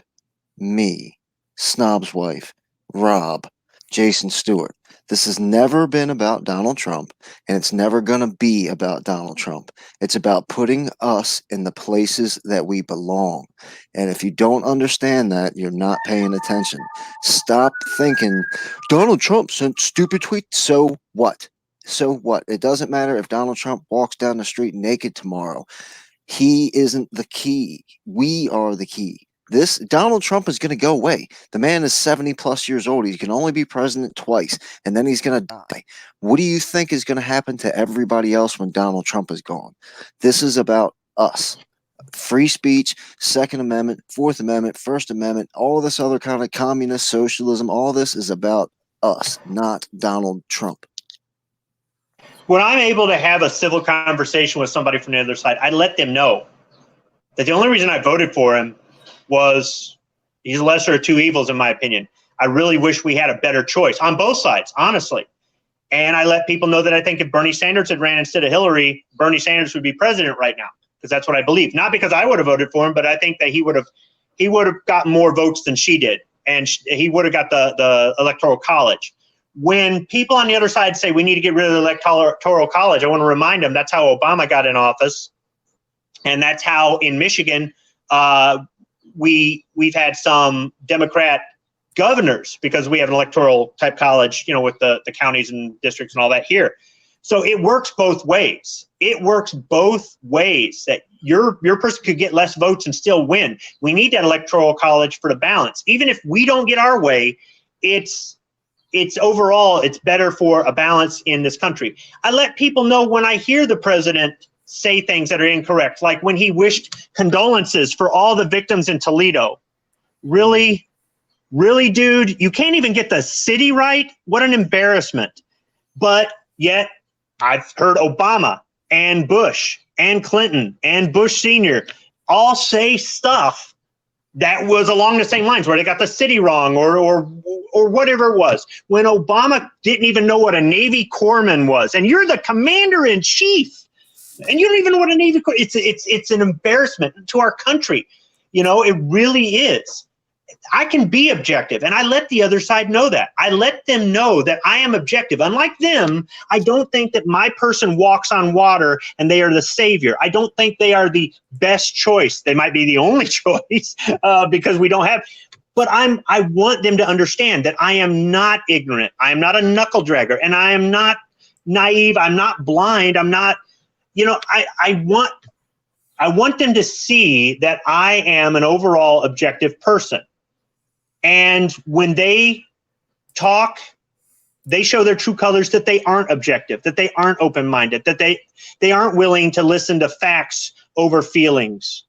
me, Snob's wife, Rob, Jason Stewart. This has never been about Donald Trump, and it's never going to be about Donald Trump. It's about putting us in the places that we belong. And if you don't understand that, you're not paying attention. Stop thinking, Donald Trump sent stupid tweets. So what? So what? It doesn't matter if Donald Trump walks down the street naked tomorrow. He isn't the key. We are the key. This Donald Trump is going to go away. The man is 70 plus years old. He can only be president twice, and then he's going to die. What do you think is going to happen to everybody else when Donald Trump is gone? This is about us. Free speech, Second Amendment, Fourth Amendment, First Amendment, all this other kind of communist socialism, all this is about us, not Donald Trump. When I'm able to have a civil conversation with somebody from the other side, I let them know that the only reason I voted for him was he's the lesser of two evils, in my opinion. I really wish we had a better choice on both sides, honestly. And I let people know that I think if Bernie Sanders had ran instead of Hillary, Bernie Sanders would be president right now, because that's what I believe. Not because I would have voted for him, but I think that he would have gotten more votes than she did, and he would have got the Electoral College. When people on the other side say we need to get rid of the Electoral College, I want to remind them that's how Obama got in office, and that's how in Michigan we've had some Democrat governors because we have an electoral type college, with the counties and districts and all that here. So it works both ways. It works both ways that your person could get less votes and still win. We need that electoral college for the balance. Even if we don't get our way, it's overall, it's better for a balance in this country. I let people know when I hear the president say things that are incorrect, like when he wished condolences for all the victims in Toledo. Really, dude, you can't even get the city right? What an embarrassment. But yet, I've heard Obama and Bush and Clinton and Bush Sr. all say stuff that was along the same lines, where they got the city wrong or whatever it was. When Obama didn't even know what a Navy corpsman was, and you're the commander-in-chief, and you don't even know what a Navy corps. It's an embarrassment to our country. It really is. I can be objective, and I let the other side know that. I let them know that I am objective. Unlike them, I don't think that my person walks on water and they are the savior. I don't think they are the best choice. They might be the only choice because we don't have. But I want them to understand that I am not ignorant. I am not a knuckle dragger, and I am not naive. I'm not blind. I'm not. I want them to see that I am an overall objective person. And when they talk, they show their true colors, that they aren't objective, that they aren't open-minded, that they aren't willing to listen to facts over feelings.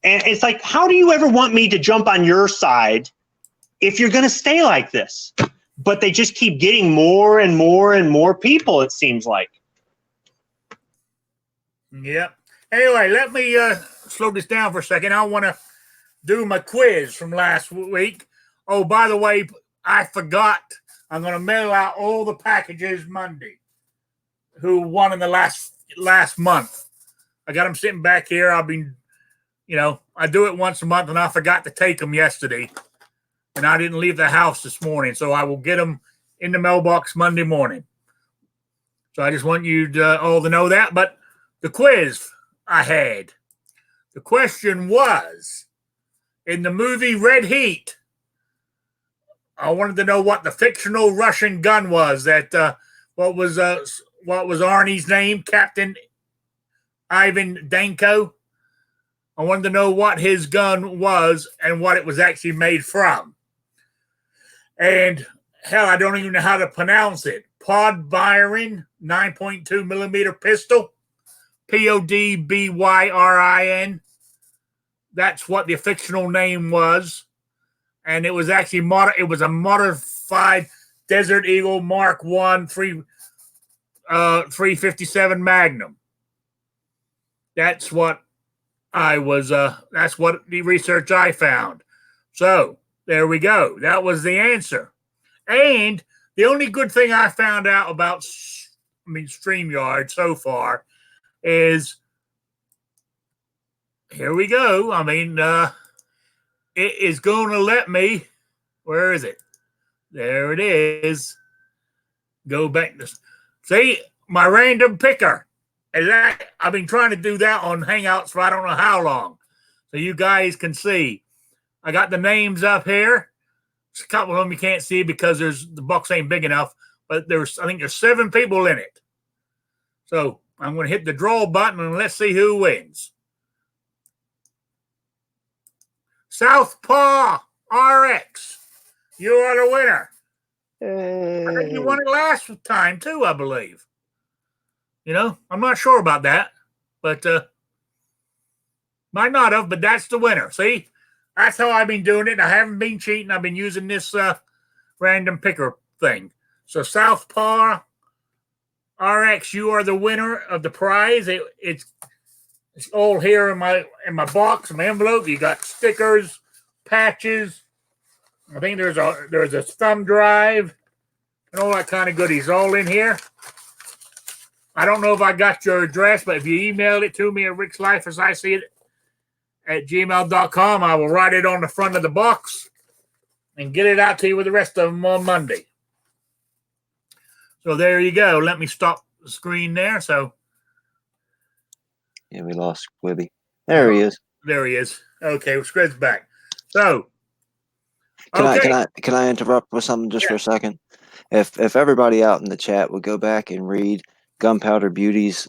And it's like, how do you ever want me to jump on your side if you're going to stay like this? But they just keep getting more and more and more people, it seems like. Yep. Anyway, let me slow this down for a second. I want to do my quiz from last week. Oh, by the way, I forgot. I'm going to mail out all the packages Monday. Who won in the last month? I got them sitting back here. I've been, I do it once a month, and I forgot to take them yesterday, and I didn't leave the house this morning, so I will get them in the mailbox Monday morning. So I just want you all to know that. But the quiz I had, the question was, in the movie Red Heat, I wanted to know what the fictional Russian gun was. That what was Arnie's name, Captain Ivan Danko. I wanted to know what his gun was and what it was actually made from. And hell, I don't even know how to pronounce it. Podbyrin 9.2 millimeter pistol. Podbyrin. That's what the fictional name was. And it was actually it was a modified Desert Eagle Mark I 357 Magnum. That's what that's what the research I found. So there we go. That was the answer. And the only good thing I found out about, StreamYard so far is, here we go. It is going to let me, where is it? There it is. Go back to, see, my random picker. I've been trying to do that on Hangouts for I don't know how long. So you guys can see. I got the names up here. There's a couple of them you can't see because the box ain't big enough. But I think there's 7 people in it. So I'm going to hit the draw button and let's see who wins. Southpaw RX. You are the winner. Hey. I think you won it last time too, I believe. I'm not sure about that, but might not have, but that's the winner. See, that's how I've been doing it. I haven't been cheating. I've been using this random picker thing. So Southpaw RX, you are the winner of the prize. It's all here in my box, my envelope. You got stickers, patches. I think there's a thumb drive and all that kind of goodies all in here. I don't know if I got your address, but if you emailed it to me at Rickslifeasiseeit at gmail.com, I will write it on the front of the box and get it out to you with the rest of them on Monday. So there you go. Let me stop the screen there. So yeah, we lost Quibby. There he is. There he is. Okay, well, Squid's back. So can I interrupt with something just for a second? If everybody out in the chat would go back and read Gunpowder Beauty's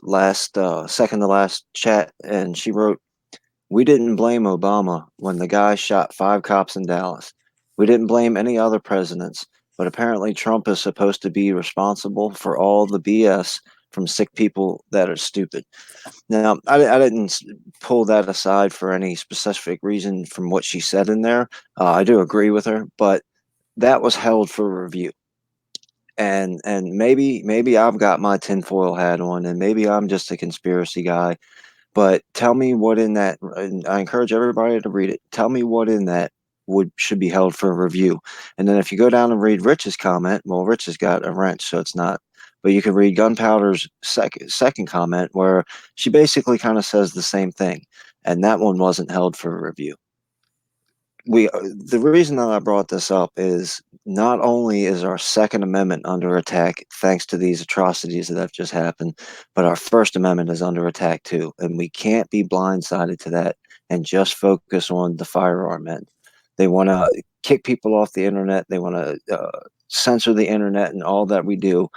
second to last chat, and she wrote, "We didn't blame Obama when the guy shot 5 cops in Dallas. We didn't blame any other presidents, but apparently Trump is supposed to be responsible for all the BS from sick people that are stupid." Now, I didn't pull that aside for any specific reason from what she said in there. I do agree with her, but that was held for review. And maybe I've got my tinfoil hat on, and maybe I'm just a conspiracy guy. But tell me what in that, and I encourage everybody to read it. Tell me what in that should be held for review. And then if you go down and read Rich's comment, well, Rich has got a wrench, so it's not. But you can read Gunpowder's second comment, where she basically kind of says the same thing, and that one wasn't held for review. The reason that I brought this up is not only is our Second Amendment under attack thanks to these atrocities that have just happened, but our First Amendment is under attack too, and we can't be blindsided to that and just focus on the firearm end. They want to kick people off the internet. They want to censor the internet and all that we do.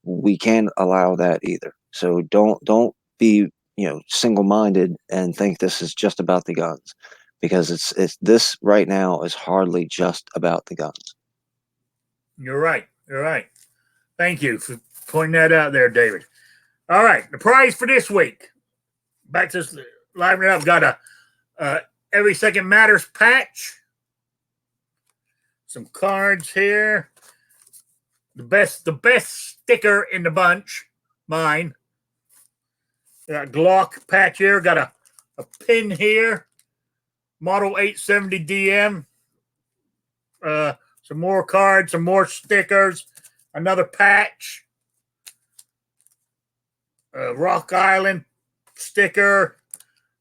We can't allow that either. So don't be single-minded and think this is just about the guns. Because it's this right now is hardly just about the guns. You're right. Thank you for pointing that out there, David. All right, the prize for this week. Back to liven it up. Got a Every Second Matters patch. Some cards here. The best sticker in the bunch. Mine. Got a Glock patch here. Got a pin here. Model 870 DM, some more cards, some more stickers, another patch, a Rock Island sticker,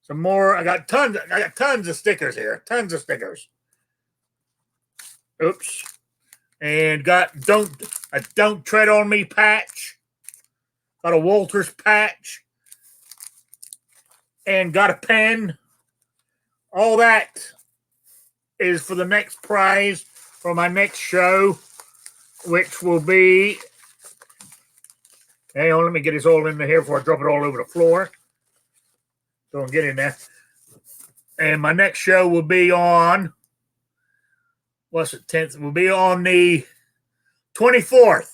some more. I got tons of stickers here. Tons of stickers. Oops. And got a Don't Tread on Me patch. Got a Walters patch. And got a pen. All that is for the next prize for my next show, which will be. Hang on, let me get this all in here before I drop it all over the floor. Don't get in there. And my next show will be on, what's it, 10th? Will be on the 24th.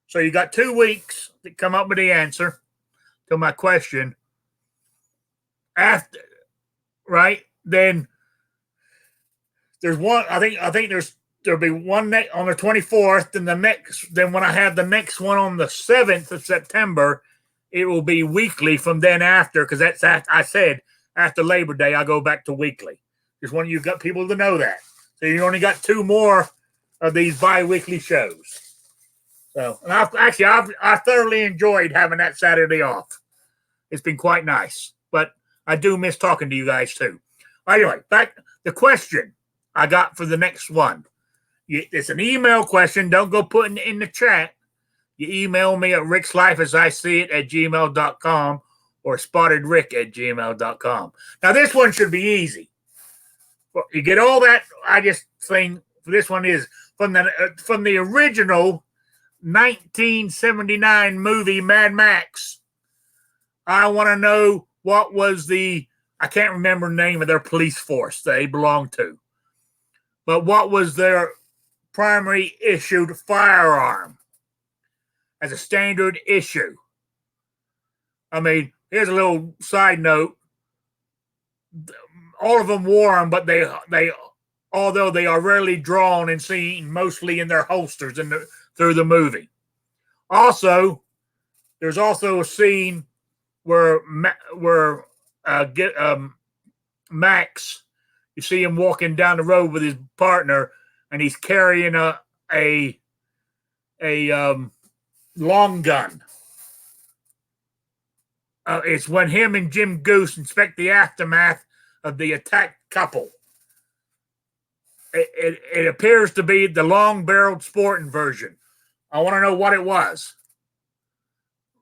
So you got 2 weeks to come up with the answer to my question. After, right? Then there's one, I think there'll be one on the 24th, and then when I have the next one on the 7th of September, it will be weekly from then after, because that's, I said, after Labor Day, I go back to weekly. Just want you got people to know that. So you only got 2 more of these bi-weekly shows. So, and I thoroughly enjoyed having that Saturday off. It's been quite nice, but I do miss talking to you guys too. Anyway, back the question I got for the next one. It's an email question. Don't go putting it in the chat. You email me at rickslifeasiseeit@gmail.com or spottedrick@gmail.com. Now, this one should be easy. You get all that. I just think for this one is from the original 1979 movie Mad Max. I want to know what was I can't remember the name of their police force they belonged to, but what was their primary issued firearm as a standard issue? I mean, here's a little side note. All of them wore them, but they although they are rarely drawn and seen mostly in their holsters through the movie. Also, there's also a scene where Max, you see him walking down the road with his partner, and he's carrying a long gun. It's when him and Jim Goose inspect the aftermath of the attacked couple. It appears to be the long-barreled sporting version. I want to know what it was.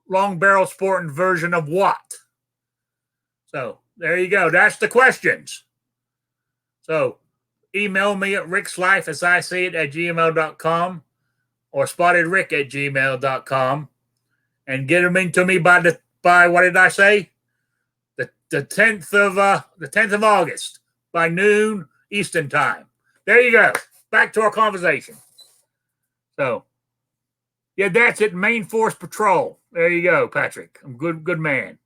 Long-barreled sporting version of what? So there you go. That's the questions. So email me at rickslifeasiseeit@gmail.com or spottedrick@gmail.com and get them into me by what did I say? The 10th of August by noon Eastern time. There you go. Back to our conversation. So, yeah, that's it. Main Force Patrol. There you go, Patrick. I'm good man.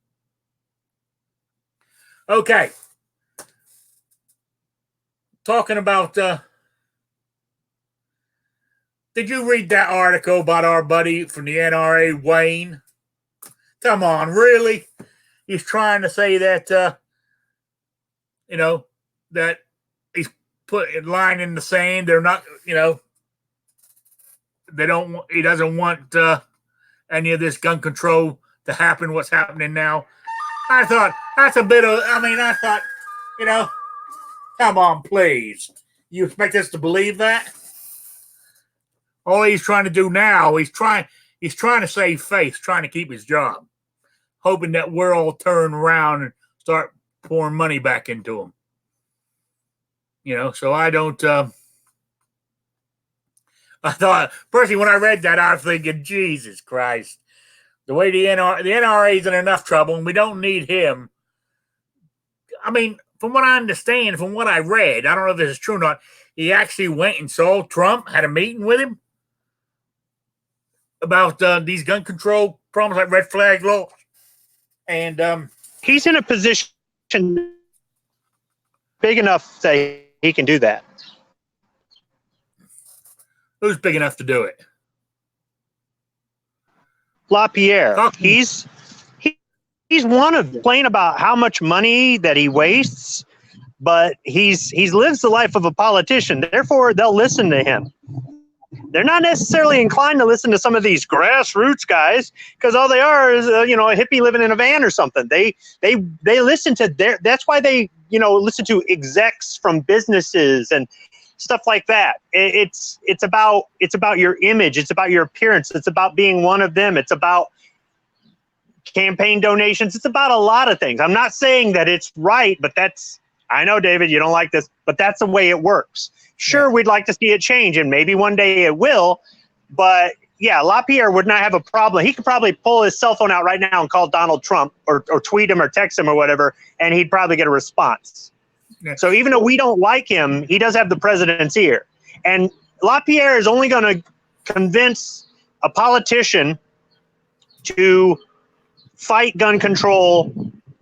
Okay. Talking about, did you read that article about our buddy from the NRA, Wayne? Come on, really? He's trying to say that, that he's put a line in the sand. They're not, he doesn't want any of this gun control to happen, what's happening now. I thought, that's a bit of, come on, please. You expect us to believe that? All he's trying to do now, he's trying to save face, trying to keep his job, hoping that we're all turn around and start pouring money back into him. So I don't, I thought, personally, when I read that, I was thinking, Jesus Christ, the way the NRA is in enough trouble and we don't need him. I mean, from what I understand, from what I read, I don't know if this is true or not, he actually went and saw Trump, had a meeting with him about these gun control problems like red flag law. And he's in a position big enough that he can do that. Who's big enough to do it? LaPierre. He's one of them. Complain about how much money that he wastes, but he's lives the life of a politician. Therefore, they'll listen to him. they're not necessarily inclined to listen to some of these grassroots guys, because all they are is a hippie living in a van or something. They listen to that's why they listen to execs from businesses and stuff like that. It's about your image, it's about your appearance, it's about being one of them, it's about campaign donations, it's about a lot of things. I'm not saying that it's right, but I know, David, you don't like this, but that's the way it works. Sure, we'd like to see it change, and maybe one day it will, but yeah, LaPierre would not have a problem. He could probably pull his cell phone out right now and call Donald Trump or tweet him or text him or whatever, and he'd probably get a response. Yeah. So even though we don't like him, he does have the president's ear. And LaPierre is only going to convince a politician to fight gun control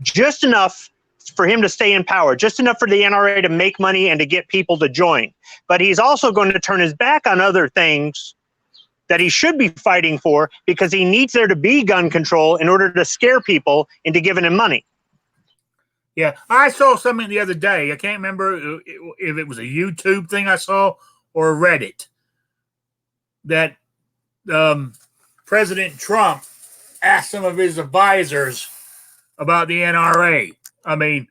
just enough for him to stay in power, just enough for the NRA to make money and to get people to join. But he's also going to turn his back on other things that he should be fighting for, because he needs there to be gun control in order to scare people into giving him money. Yeah, I saw something the other day. I can't remember if it was a YouTube thing I saw or Reddit, that President Trump asked some of his advisors about the NRA. I mean,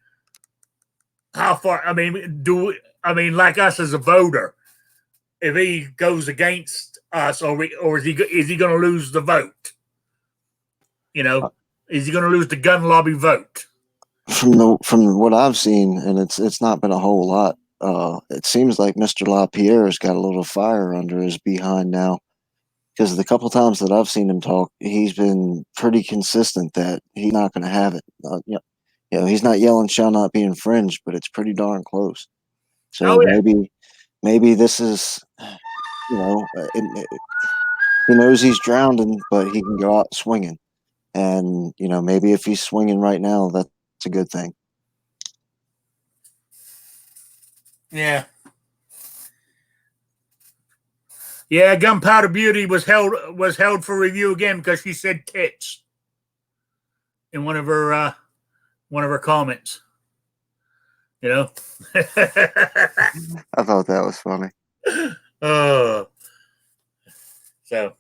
how far? I mean, like us as a voter, if he goes against us, or is he going to lose the vote? Is he going to lose the gun lobby vote? From what I've seen, and it's not been a whole lot. It seems like Mr. LaPierre has got a little fire under his behind now, because the couple times that I've seen him talk, he's been pretty consistent that he's not going to have it. He's not yelling "shall not be infringed," but it's pretty darn close. So maybe this is, he knows he's drowning, but he can go out swinging. And maybe if he's swinging right now, that's a good thing. Yeah. Yeah, Gunpowder Beauty was held for review again because she said tits in one of her comments. I thought that was funny. So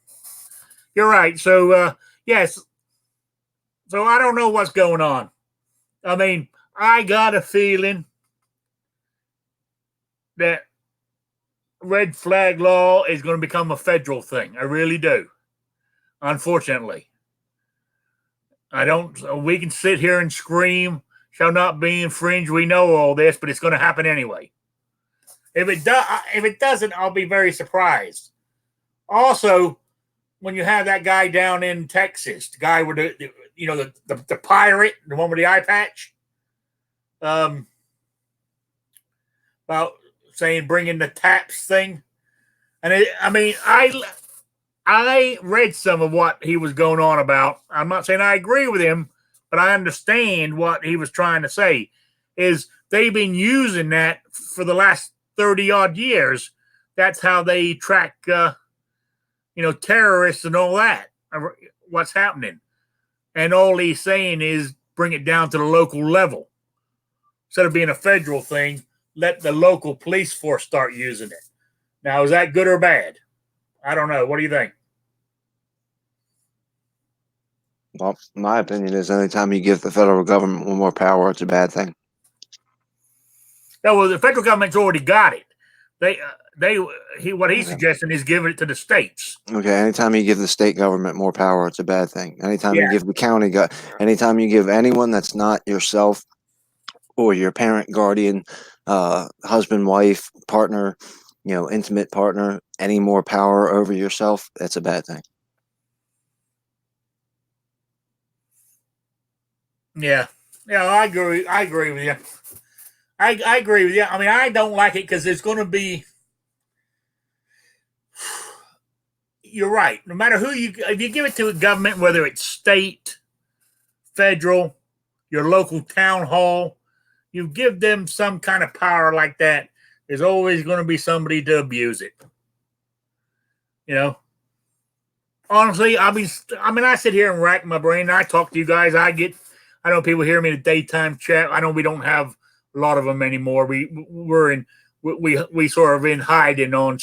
you're right. So yes. So I don't know what's going on. I mean, I got a feeling that red flag law is going to become a federal thing. I really do. Unfortunately. We can sit here and scream, shall not be infringed. We know all this, but it's going to happen anyway. If it doesn't, I'll be very surprised. Also, when you have that guy down in Texas, the guy with the pirate, the one with the eye patch, about saying bringing the taps thing, and I read some of what he was going on about. I'm not saying I agree with him, but I understand what he was trying to say. Is they've been using that for the last 30 odd years. That's how they track, terrorists and all that. What's happening, and all he's saying is bring it down to the local level instead of being a federal thing. Let the local police force start using it. Now, is that good or bad? I don't know. What do you think? Well, my opinion is anytime you give the federal government more power, it's a bad thing. No, well, the federal government's already got it. What he's suggesting is giving it to the states. Okay, anytime you give the state government more power, it's a bad thing. Anytime you give the county, anytime you give anyone that's not yourself or your parent, guardian, husband, wife, partner, intimate partner, any more power over yourself, that's a bad thing. Yeah, I agree with you. I agree with you. I mean, I don't like it because there's going to be. You're right. No matter if you give it to a government, whether it's state, federal, your local town hall, you give them some kind of power like that, there's always going to be somebody to abuse it. Honestly, I sit here and rack my brain. I talk to you guys. I know people hear me in the daytime chat. I know we don't have a lot of them anymore. We sort of in hiding on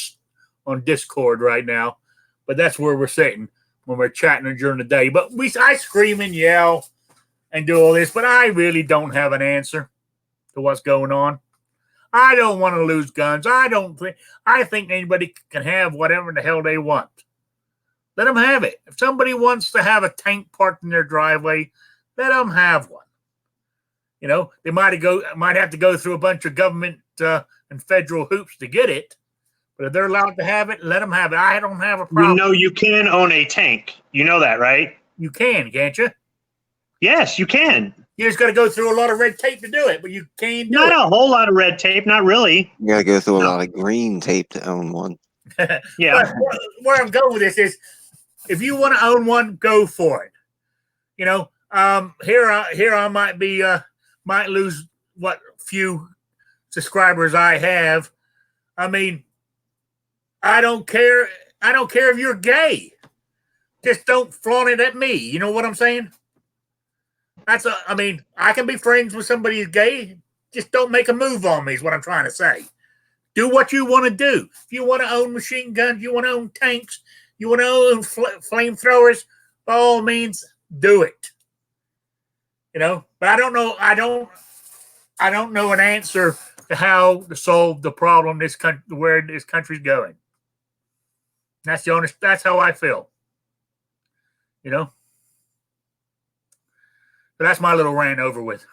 on Discord right now, but that's where we're sitting when we're chatting during the day. But I scream and yell and do all this, but I really don't have an answer to what's going on. I don't want to lose guns. I think anybody can have whatever the hell they want. Let them have it. If somebody wants to have a tank parked in their driveway, let them have one. You know, they might have to go through a bunch of government and federal hoops to get it. But if they're allowed to have it, let them have it. I don't have a problem. You know, you can own a tank. You know that, right? You can, can't you? Yes, you can. You just got to go through a lot of red tape to do it, but you can do Not it. a whole lot of red tape, not really. You got to go through a lot of green tape to own one. Yeah. But where I'm going with this is, if you want to own one, go for it. You know, here I might lose what few subscribers I have. I mean, I don't care. I don't care if you're gay. Just don't flaunt it at me. You know what I'm saying? I mean, I can be friends with somebody who's gay. Just don't make a move on me is what I'm trying to say. Do what you want to do. If you want to own machine guns, you want to own tanks, you want to own flamethrowers, by all means, do it. You know, but I don't know. I don't know an answer to how to solve the problem where this country's going. That's how I feel. You know? But that's my little rant over with.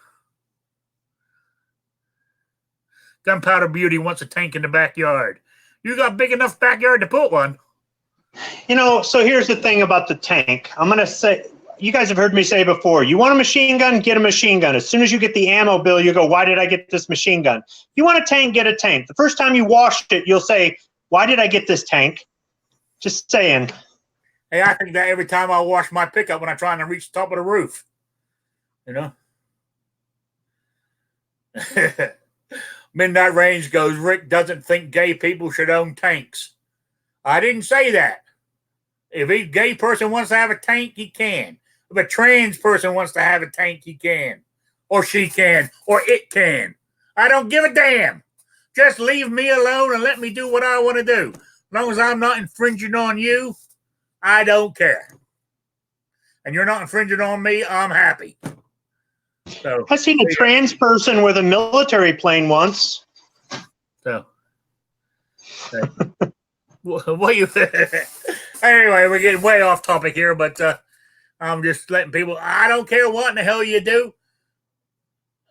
Gunpowder Beauty wants a tank in the backyard. You got big enough backyard to put one. You know, so here's the thing about the tank. I'm going to say, you guys have heard me say before, you want a machine gun, get a machine gun. As soon as you get the ammo bill, you go, why did I get this machine gun? If you want a tank, get a tank. The first time you wash it, you'll say, why did I get this tank? Just saying. Hey, I think that every time I wash my pickup when I'm trying to reach the top of the roof. You know? Midnight Range goes, Rick doesn't think gay people should own tanks. I didn't say that. If a gay person wants to have a tank, he can. If a trans person wants to have a tank, he can. Or she can. Or it can. I don't give a damn. Just leave me alone and let me do what I want to do. As long as I'm not infringing on you, I don't care. And you're not infringing on me, I'm happy. So I've seen a trans person with a military plane once. So, what you? Anyway, we're getting way off topic here, but I'm just letting people. I don't care what in the hell you do.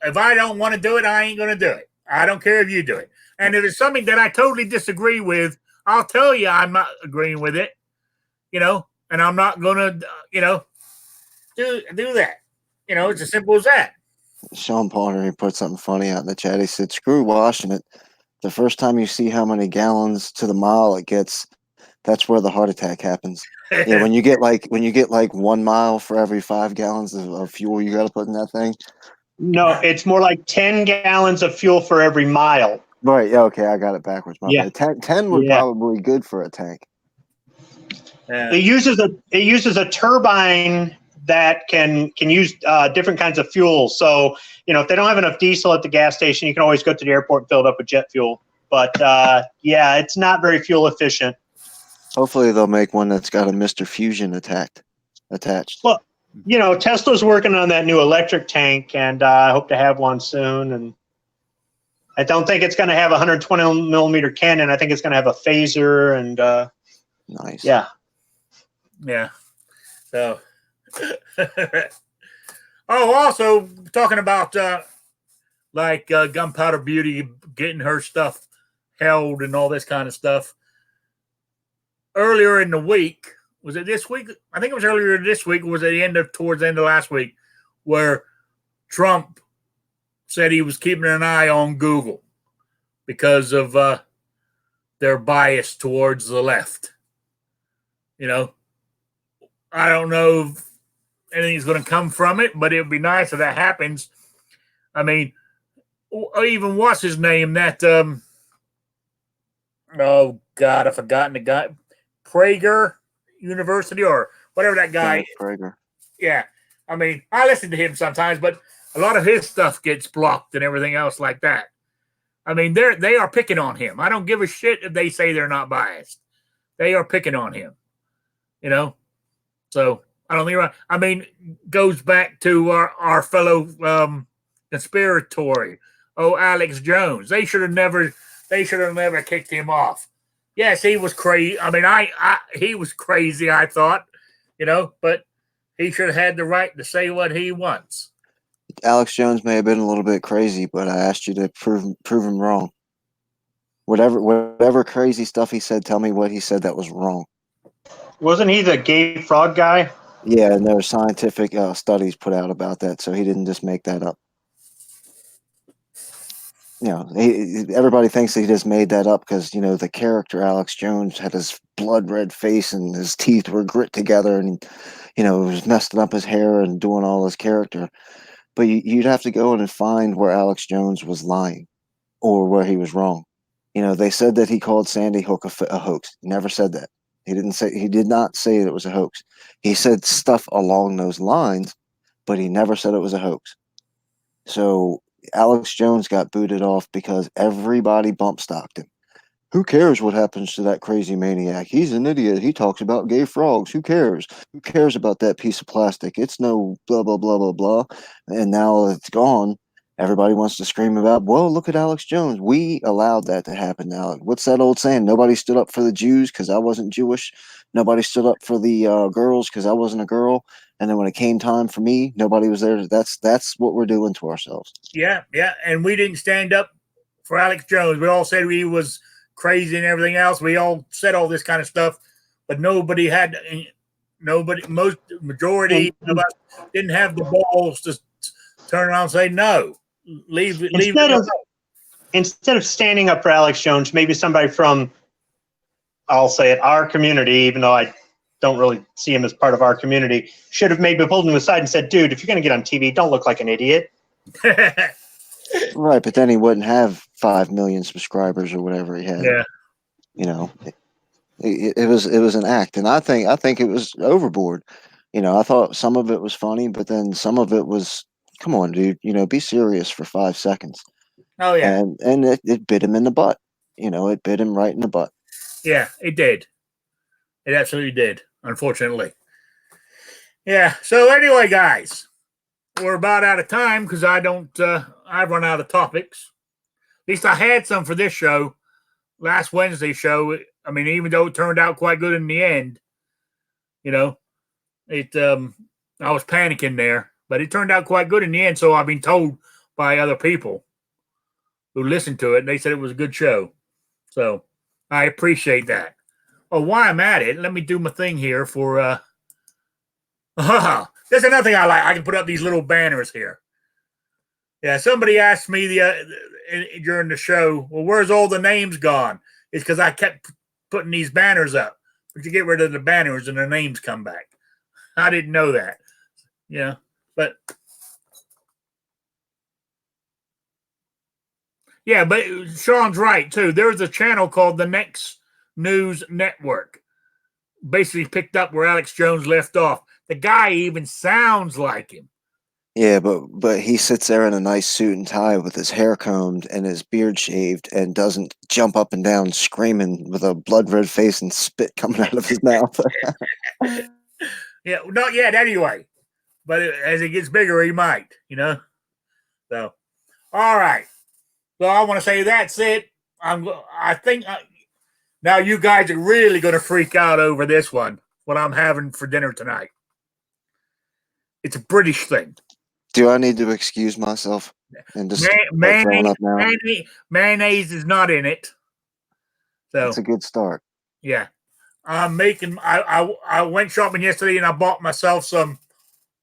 If I don't want to do it, I ain't going to do it. I don't care if you do it. And if it's something that I totally disagree with, I'll tell you I'm not agreeing with it. You know, and I'm not going to, you know, do that. You know, it's as simple as that. Sean Potter, he put something funny out in the chat. He said, screw washing it. The first time you see how many gallons to the mile it gets, that's where the heart attack happens. Yeah, when you get like 1 mile for every 5 gallons of fuel you got to put in that thing. No, it's more like 10 gallons of fuel for every mile. Right. Yeah. Okay. I got it backwards. Yeah. 10 would probably be good for a tank. It uses a turbine that can use different kinds of fuel. So, you know, if they don't have enough diesel at the gas station, you can always go to the airport and fill it up with jet fuel. But yeah, it's not very fuel efficient. Hopefully they'll make one that's got a Mr. Fusion attached. Well, you know, Tesla's working on that new electric tank, and I hope to have one soon. And I don't think it's going to have a 120 millimeter cannon. I think it's going to have a phaser and nice. Yeah. Yeah. So, also talking about Gunpowder Beauty getting her stuff held and all this kind of stuff. Earlier in the week, was it this week? I think it was earlier this week. Or was it towards the end of last week, where Trump said he was keeping an eye on Google because of their bias towards the left. You know, I don't know if anything's going to come from it, but it would be nice if that happens. I mean, even what's his name? That oh God, I've forgotten the guy. Prager University or whatever that guy. Prager. Yeah, I mean, I listen to him sometimes, but a lot of his stuff gets blocked and everything else like that. I mean, they are picking on him. I don't give a shit if they say they're not biased. they are picking on him. So I don't think. I mean, goes back to our fellow conspiratory. Oh, Alex Jones. They should have never kicked him off. Yes, he was crazy. I mean, he was crazy, I thought, but he should have had the right to say what he wants. Alex Jones may have been a little bit crazy, but I asked you to prove him wrong. Whatever crazy stuff he said, tell me what he said that was wrong. Wasn't he the gay frog guy? Yeah, and there were scientific studies put out about that, so he didn't just make that up. Everybody thinks he just made that up because, the character Alex Jones had his blood red face and his teeth were grit together and, was messing up his hair and doing all his character. But you'd have to go in and find where Alex Jones was lying or where he was wrong. They said that he called Sandy Hook a hoax. He never said that. He did not say it was a hoax. He said stuff along those lines, but he never said it was a hoax. So Alex Jones got booted off because everybody bump stocked him. Who cares what happens to that crazy maniac? He's an idiot. He talks about gay frogs. Who cares? Who cares about that piece of plastic? It's no blah, blah, blah, blah, blah. And now it's gone. Everybody wants to scream about, well, look at Alex Jones. We allowed that to happen now. What's that old saying? Nobody stood up for the Jews because I wasn't Jewish. Nobody stood up for the girls because I wasn't a girl. And then when it came time for me, nobody was there. That's what we're doing to ourselves. Yeah. And we didn't stand up for Alex Jones. We all said he was crazy and everything else. We all said all this kind of stuff, but majority of us didn't have the balls to turn around and say no. Instead of standing up for Alex Jones, maybe somebody from, I'll say it, our community, even though I don't really see him as part of our community, should have maybe pulled him aside and said, dude, if you're going to get on TV, don't look like an idiot. Right, but then he wouldn't have 5 million subscribers or whatever he had. Yeah. It was an act, and I think it was overboard. I thought some of it was funny, but then some of it was, come on, dude, be serious for 5 seconds. Oh yeah. And it bit him in the butt. It bit him right in the butt. Yeah, it did. It absolutely did, unfortunately. Yeah. So anyway, guys, we're about out of time because I've run out of topics. At least I had some for this show, last Wednesday's show. I mean, even though it turned out quite good in the end, I was panicking there, but it turned out quite good in the end. So I've been told by other people who listened to it, and they said it was a good show. So I appreciate that. Oh, while I'm at it, let me do my thing here for there's another thing I like. I can put up these little banners here. Yeah, somebody asked me during the show, well, where's all the names gone? It's because I kept putting these banners up. But you get rid of the banners and the names come back. I didn't know that. Yeah, but Sean's right, too. There's a channel called the Next News Network. Basically picked up where Alex Jones left off. The guy even sounds like him. Yeah, but he sits there in a nice suit and tie with his hair combed and his beard shaved and doesn't jump up and down screaming with a blood red face and spit coming out of his mouth. Yeah, not yet anyway. But as it gets bigger, he might, So, all right. So I want to say that's it. I think now you guys are really going to freak out over this one, what I'm having for dinner tonight. It's a British thing. Do I need to excuse myself and just throwing up now? Mayonnaise is not in it. So it's a good start. Yeah. I went shopping yesterday and I bought myself some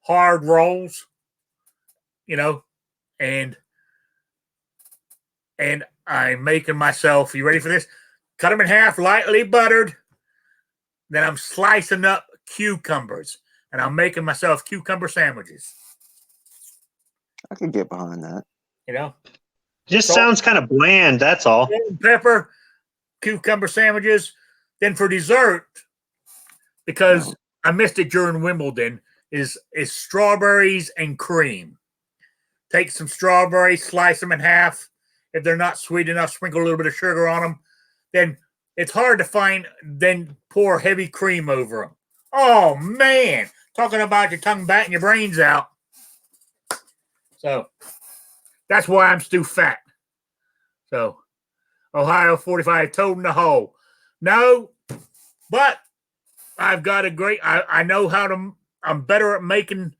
hard rolls, and I'm making myself, you ready for this? Cut them in half, lightly buttered. Then I'm slicing up cucumbers and I'm making myself cucumber sandwiches. I can get behind that. Just sounds kind of bland, that's all. Salt and pepper, cucumber sandwiches. Then for dessert, because I missed it during Wimbledon, is strawberries and cream. Take some strawberries, slice them in half. If they're not sweet enough, sprinkle a little bit of sugar on them. Then it's hard to find, then pour heavy cream over them. Oh, man. Talking about your tongue batting your brains out. So that's why I'm still fat. So Ohio 45, toad in the hole. No, but I've got a great, I know how to, I'm better at making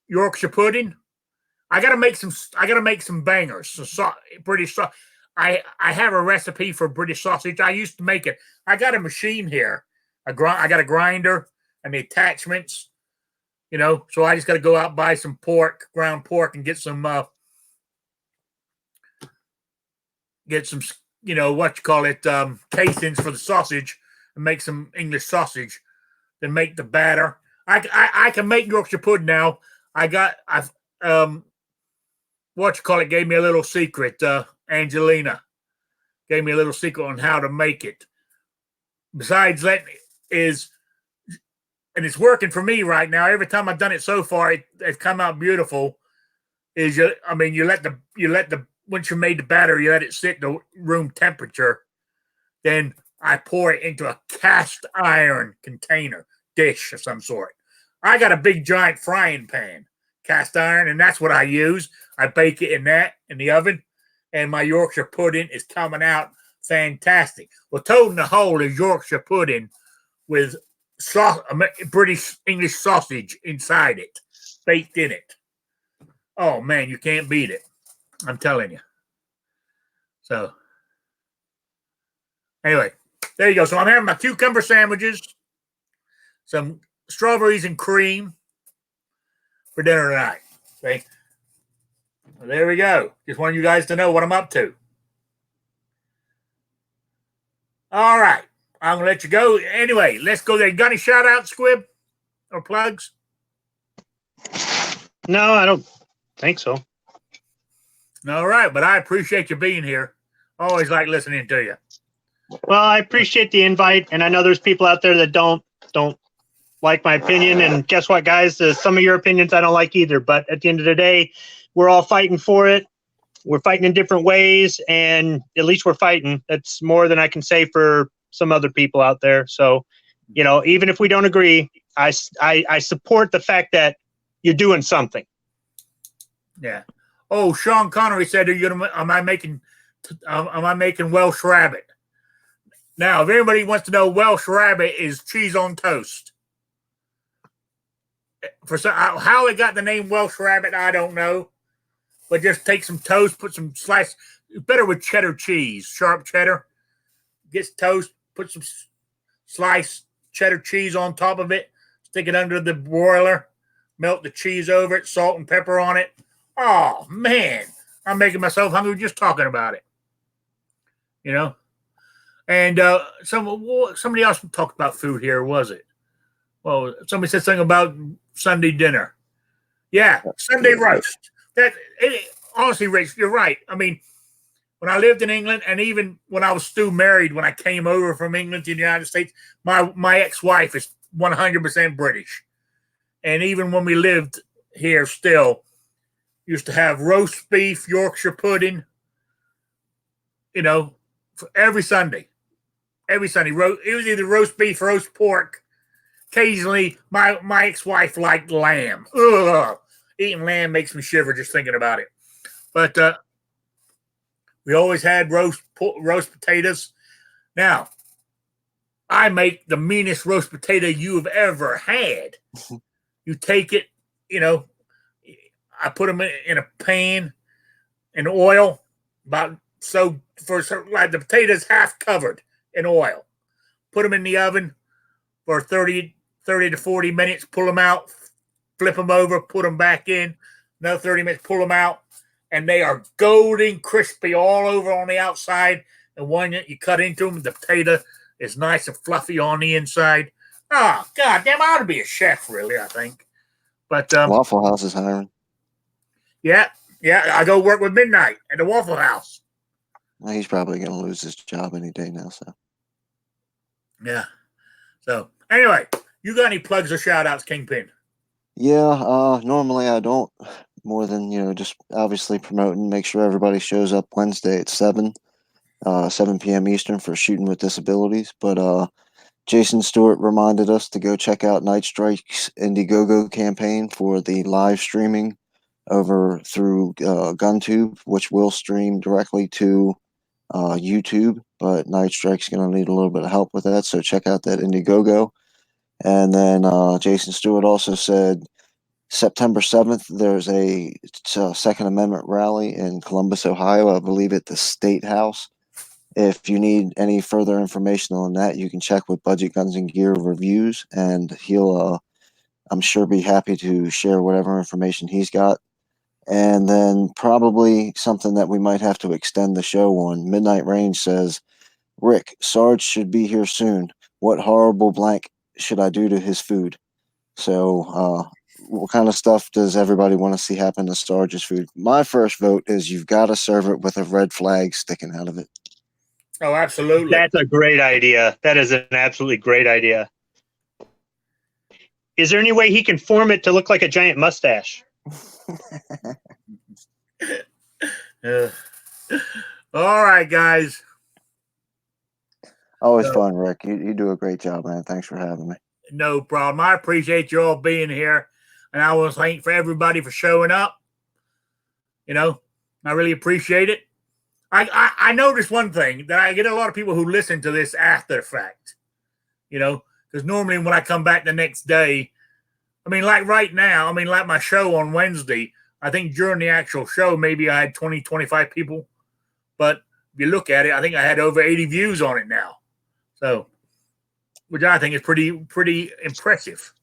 Yorkshire pudding. I gotta make some bangers. British sausage. I have a recipe for British sausage. I used to make it. I got a machine here. I got a grinder and the attachments. You know, so I just got to go out and buy some ground pork, and get some, you know, what you call it, casings for the sausage, and make some English sausage. Then make the batter. I can make Yorkshire pudding now. What you call it gave me a little secret. Angelina gave me a little secret on how to make it. Besides that, and it's working for me right now. Every time I've done it so far, it's come out beautiful. You let the once you made the batter, you let it sit to room temperature. Then I pour it into a cast iron container, dish of some sort. I got a big giant frying pan, cast iron, and that's what I use. I bake it in the oven, and my Yorkshire pudding is coming out fantastic. Well, toad in the hole is Yorkshire pudding with British English sausage inside it, baked in it. Oh man, you can't beat it. I'm telling you. So anyway, there you go. So I'm having my cucumber sandwiches, some strawberries and cream for dinner tonight. Okay. Well, there we go. Just wanted you guys to know what I'm up to. All right. I'm going to let you go. Anyway, let's go there. Got any shout outs, Squib? Or plugs? No, I don't think so. All right. But I appreciate you being here. Always like listening to you. Well, I appreciate the invite. And I know there's people out there that don't like my opinion. And guess what, guys? Some of your opinions I don't like either. But at the end of the day, we're all fighting for it. We're fighting in different ways. And at least we're fighting. That's more than I can say for some other people out there. So, you know, even if we don't agree, I support the fact that you're doing something. Yeah. Oh, Sean Connery said, am I making Welsh rabbit? Now, if anybody wants to know, Welsh rabbit is cheese on toast. How they got the name Welsh rabbit, I don't know. But just take some toast, put some slice. It's better with cheddar cheese, sharp cheddar. Get toast, put some sliced cheddar cheese on top of it, stick it under the broiler, melt the cheese over it, salt and pepper on it. Oh, man. I'm making myself hungry just talking about it. You know? And somebody else talked about food here, was it? Well, somebody said something about Sunday dinner. Yeah, Sunday roast. Honestly, Rich, you're right. I mean, when I lived in England, and even when I was still married, when I came over from England to the United States, my ex-wife is 100% British. And even when we lived here still, used to have roast beef, Yorkshire pudding, you know, for every Sunday. Every Sunday. It was either roast beef, roast pork. Occasionally, my ex-wife liked lamb. Ugh. Eating lamb makes me shiver just thinking about it. But we always had roast potatoes. Now, I make the meanest roast potato you have ever had. You take it, you know, I put them in a pan in oil, like the potatoes half covered in oil. Put them in the oven for 30 to 40 minutes, pull them out, flip them over, put them back in, another 30 minutes, pull them out, and they are golden crispy all over on the outside. And when you cut into them, the potato is nice and fluffy on the inside. Oh, God damn, I ought to be a chef, really, I think. But Waffle House is hiring. Yeah, I go work with Midnight at the Waffle House. Well, he's probably going to lose his job any day now. So, yeah. So, anyway, you got any plugs or shout outs, Kingpin? Yeah, normally I don't, more than, just obviously promoting, make sure everybody shows up Wednesday at 7. 7 p.m. Eastern for Shooting with Disabilities. But Jason Stewart reminded us to go check out Night Strike's Indiegogo campaign for the live streaming over through GunTube, which will stream directly to YouTube. But Night Strike's going to need a little bit of help with that, so check out that Indiegogo. And then Jason Stewart also said September 7th, there's a Second Amendment rally in Columbus, Ohio, I believe at the State House. If you need any further information on that, you can check with Budget Guns and Gear Reviews, and he'll, I'm sure, be happy to share whatever information he's got. And then probably something that we might have to extend the show on. Midnight Range says, Rick, Sarge should be here soon. What horrible blank should I do to his food? So, what kind of stuff does everybody want to see happen to Sarge's food? My first vote is you've got to serve it with a red flag sticking out of it. Oh, absolutely. That's a great idea. That is an absolutely great idea. Is there any way he can form it to look like a giant mustache? All right, guys. Always fun, Rick. You do a great job, man. Thanks for having me. No problem. I appreciate you all being here. And I want to thank for everybody for showing up. You know, I really appreciate it. I noticed one thing, that I get a lot of people who listen to this after the fact. You know, because normally when I come back the next day, I mean, like right now, I mean, like my show on Wednesday, I think during the actual show, maybe I had 20, 25 people. But if you look at it, I think I had over 80 views on it now. So, which I think is pretty impressive.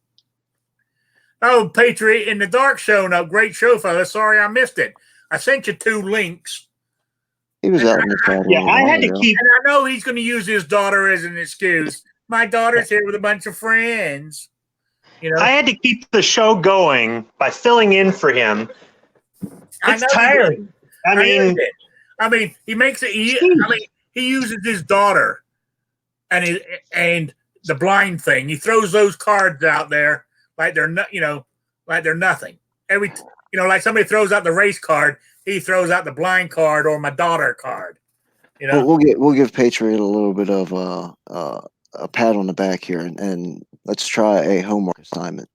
Oh, Patriot in the Dark showing up. Great show, fella. Sorry I missed it. I sent you 2 links. He was out in the crowd. Yeah, I had to keep. And I know he's going to use his daughter as an excuse. My daughter's here with a bunch of friends. You know, I had to keep the show going by filling in for him. It's tiring. I mean, he makes it. He uses his daughter, and the blind thing. He throws those cards out there like they're not, like they're nothing. Like somebody throws out the race card, he throws out the blind card or my daughter card. You know, we'll give Patriot a little bit of a pat on the back here, and let's try a homework assignment.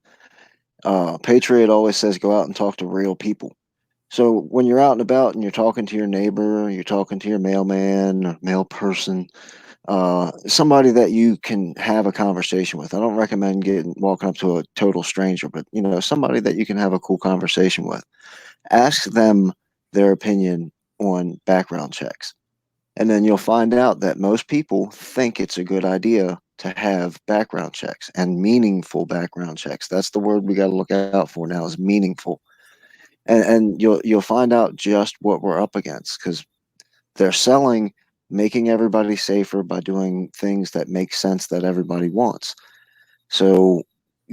Patriot always says go out and talk to real people. So when you're out and about and you're talking to your neighbor, you're talking to your mailman or mail person, somebody that you can have a conversation with. I don't recommend walking up to a total stranger, but somebody that you can have a cool conversation with. Ask them their opinion on background checks. And then you'll find out that most people think it's a good idea to have background checks, and meaningful background checks. That's the word we got to look out for now, is meaningful. And you'll find out just what we're up against, because they're making everybody safer by doing things that make sense that everybody wants. So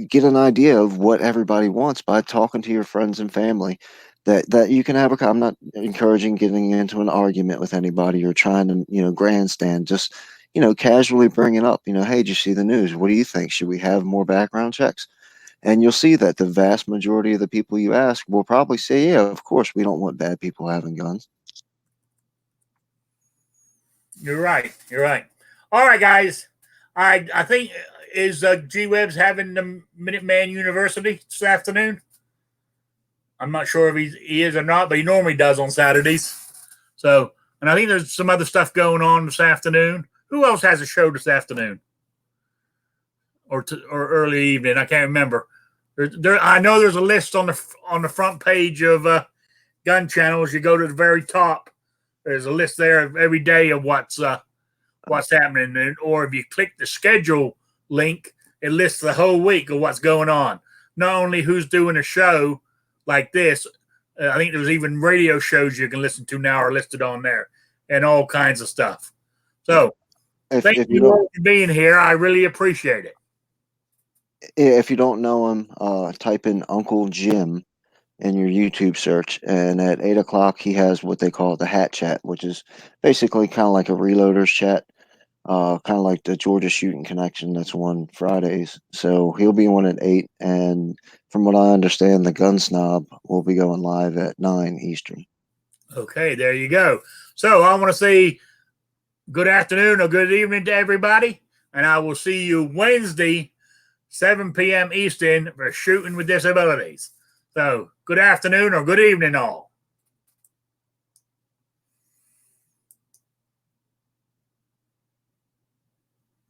get an idea of what everybody wants by talking to your friends and family. That you can have I'm not encouraging getting into an argument with anybody or trying to grandstand. Just casually bring it up. Hey, did you see the news? What do you think? Should we have more background checks? And you'll see that the vast majority of the people you ask will probably say, yeah, of course, we don't want bad people having guns. You're right. All right, guys. I think is G-Web's having the Minuteman University this afternoon. I'm not sure if he is or not, but he normally does on Saturdays. So, and I think there's some other stuff going on this afternoon. Who else has a show this afternoon? Or early evening? I can't remember. I know there's a list on the front page of Gun Channels. You go to the very top. There's a list there every day of what's happening. Or if you click the schedule link, it lists the whole week of what's going on. Not only who's doing a show like this, I think there's even radio shows you can listen to now are listed on there, and all kinds of stuff. So thank you all for being here. I really appreciate it. If you don't know him, type in Uncle Jim in your YouTube search, and at 8 o'clock he has what they call the Hat Chat, which is basically kind of like a reloaders chat, kind of like the Georgia Shooting Connection that's on Fridays. So he'll be on at 8, and from what I understand, the Gun Snob will be going live at 9 Eastern. Okay, there you go. So I want to say good afternoon or good evening to everybody. And I will see you Wednesday, 7 p.m. Eastern for Shooting with Disabilities. So good afternoon or good evening all.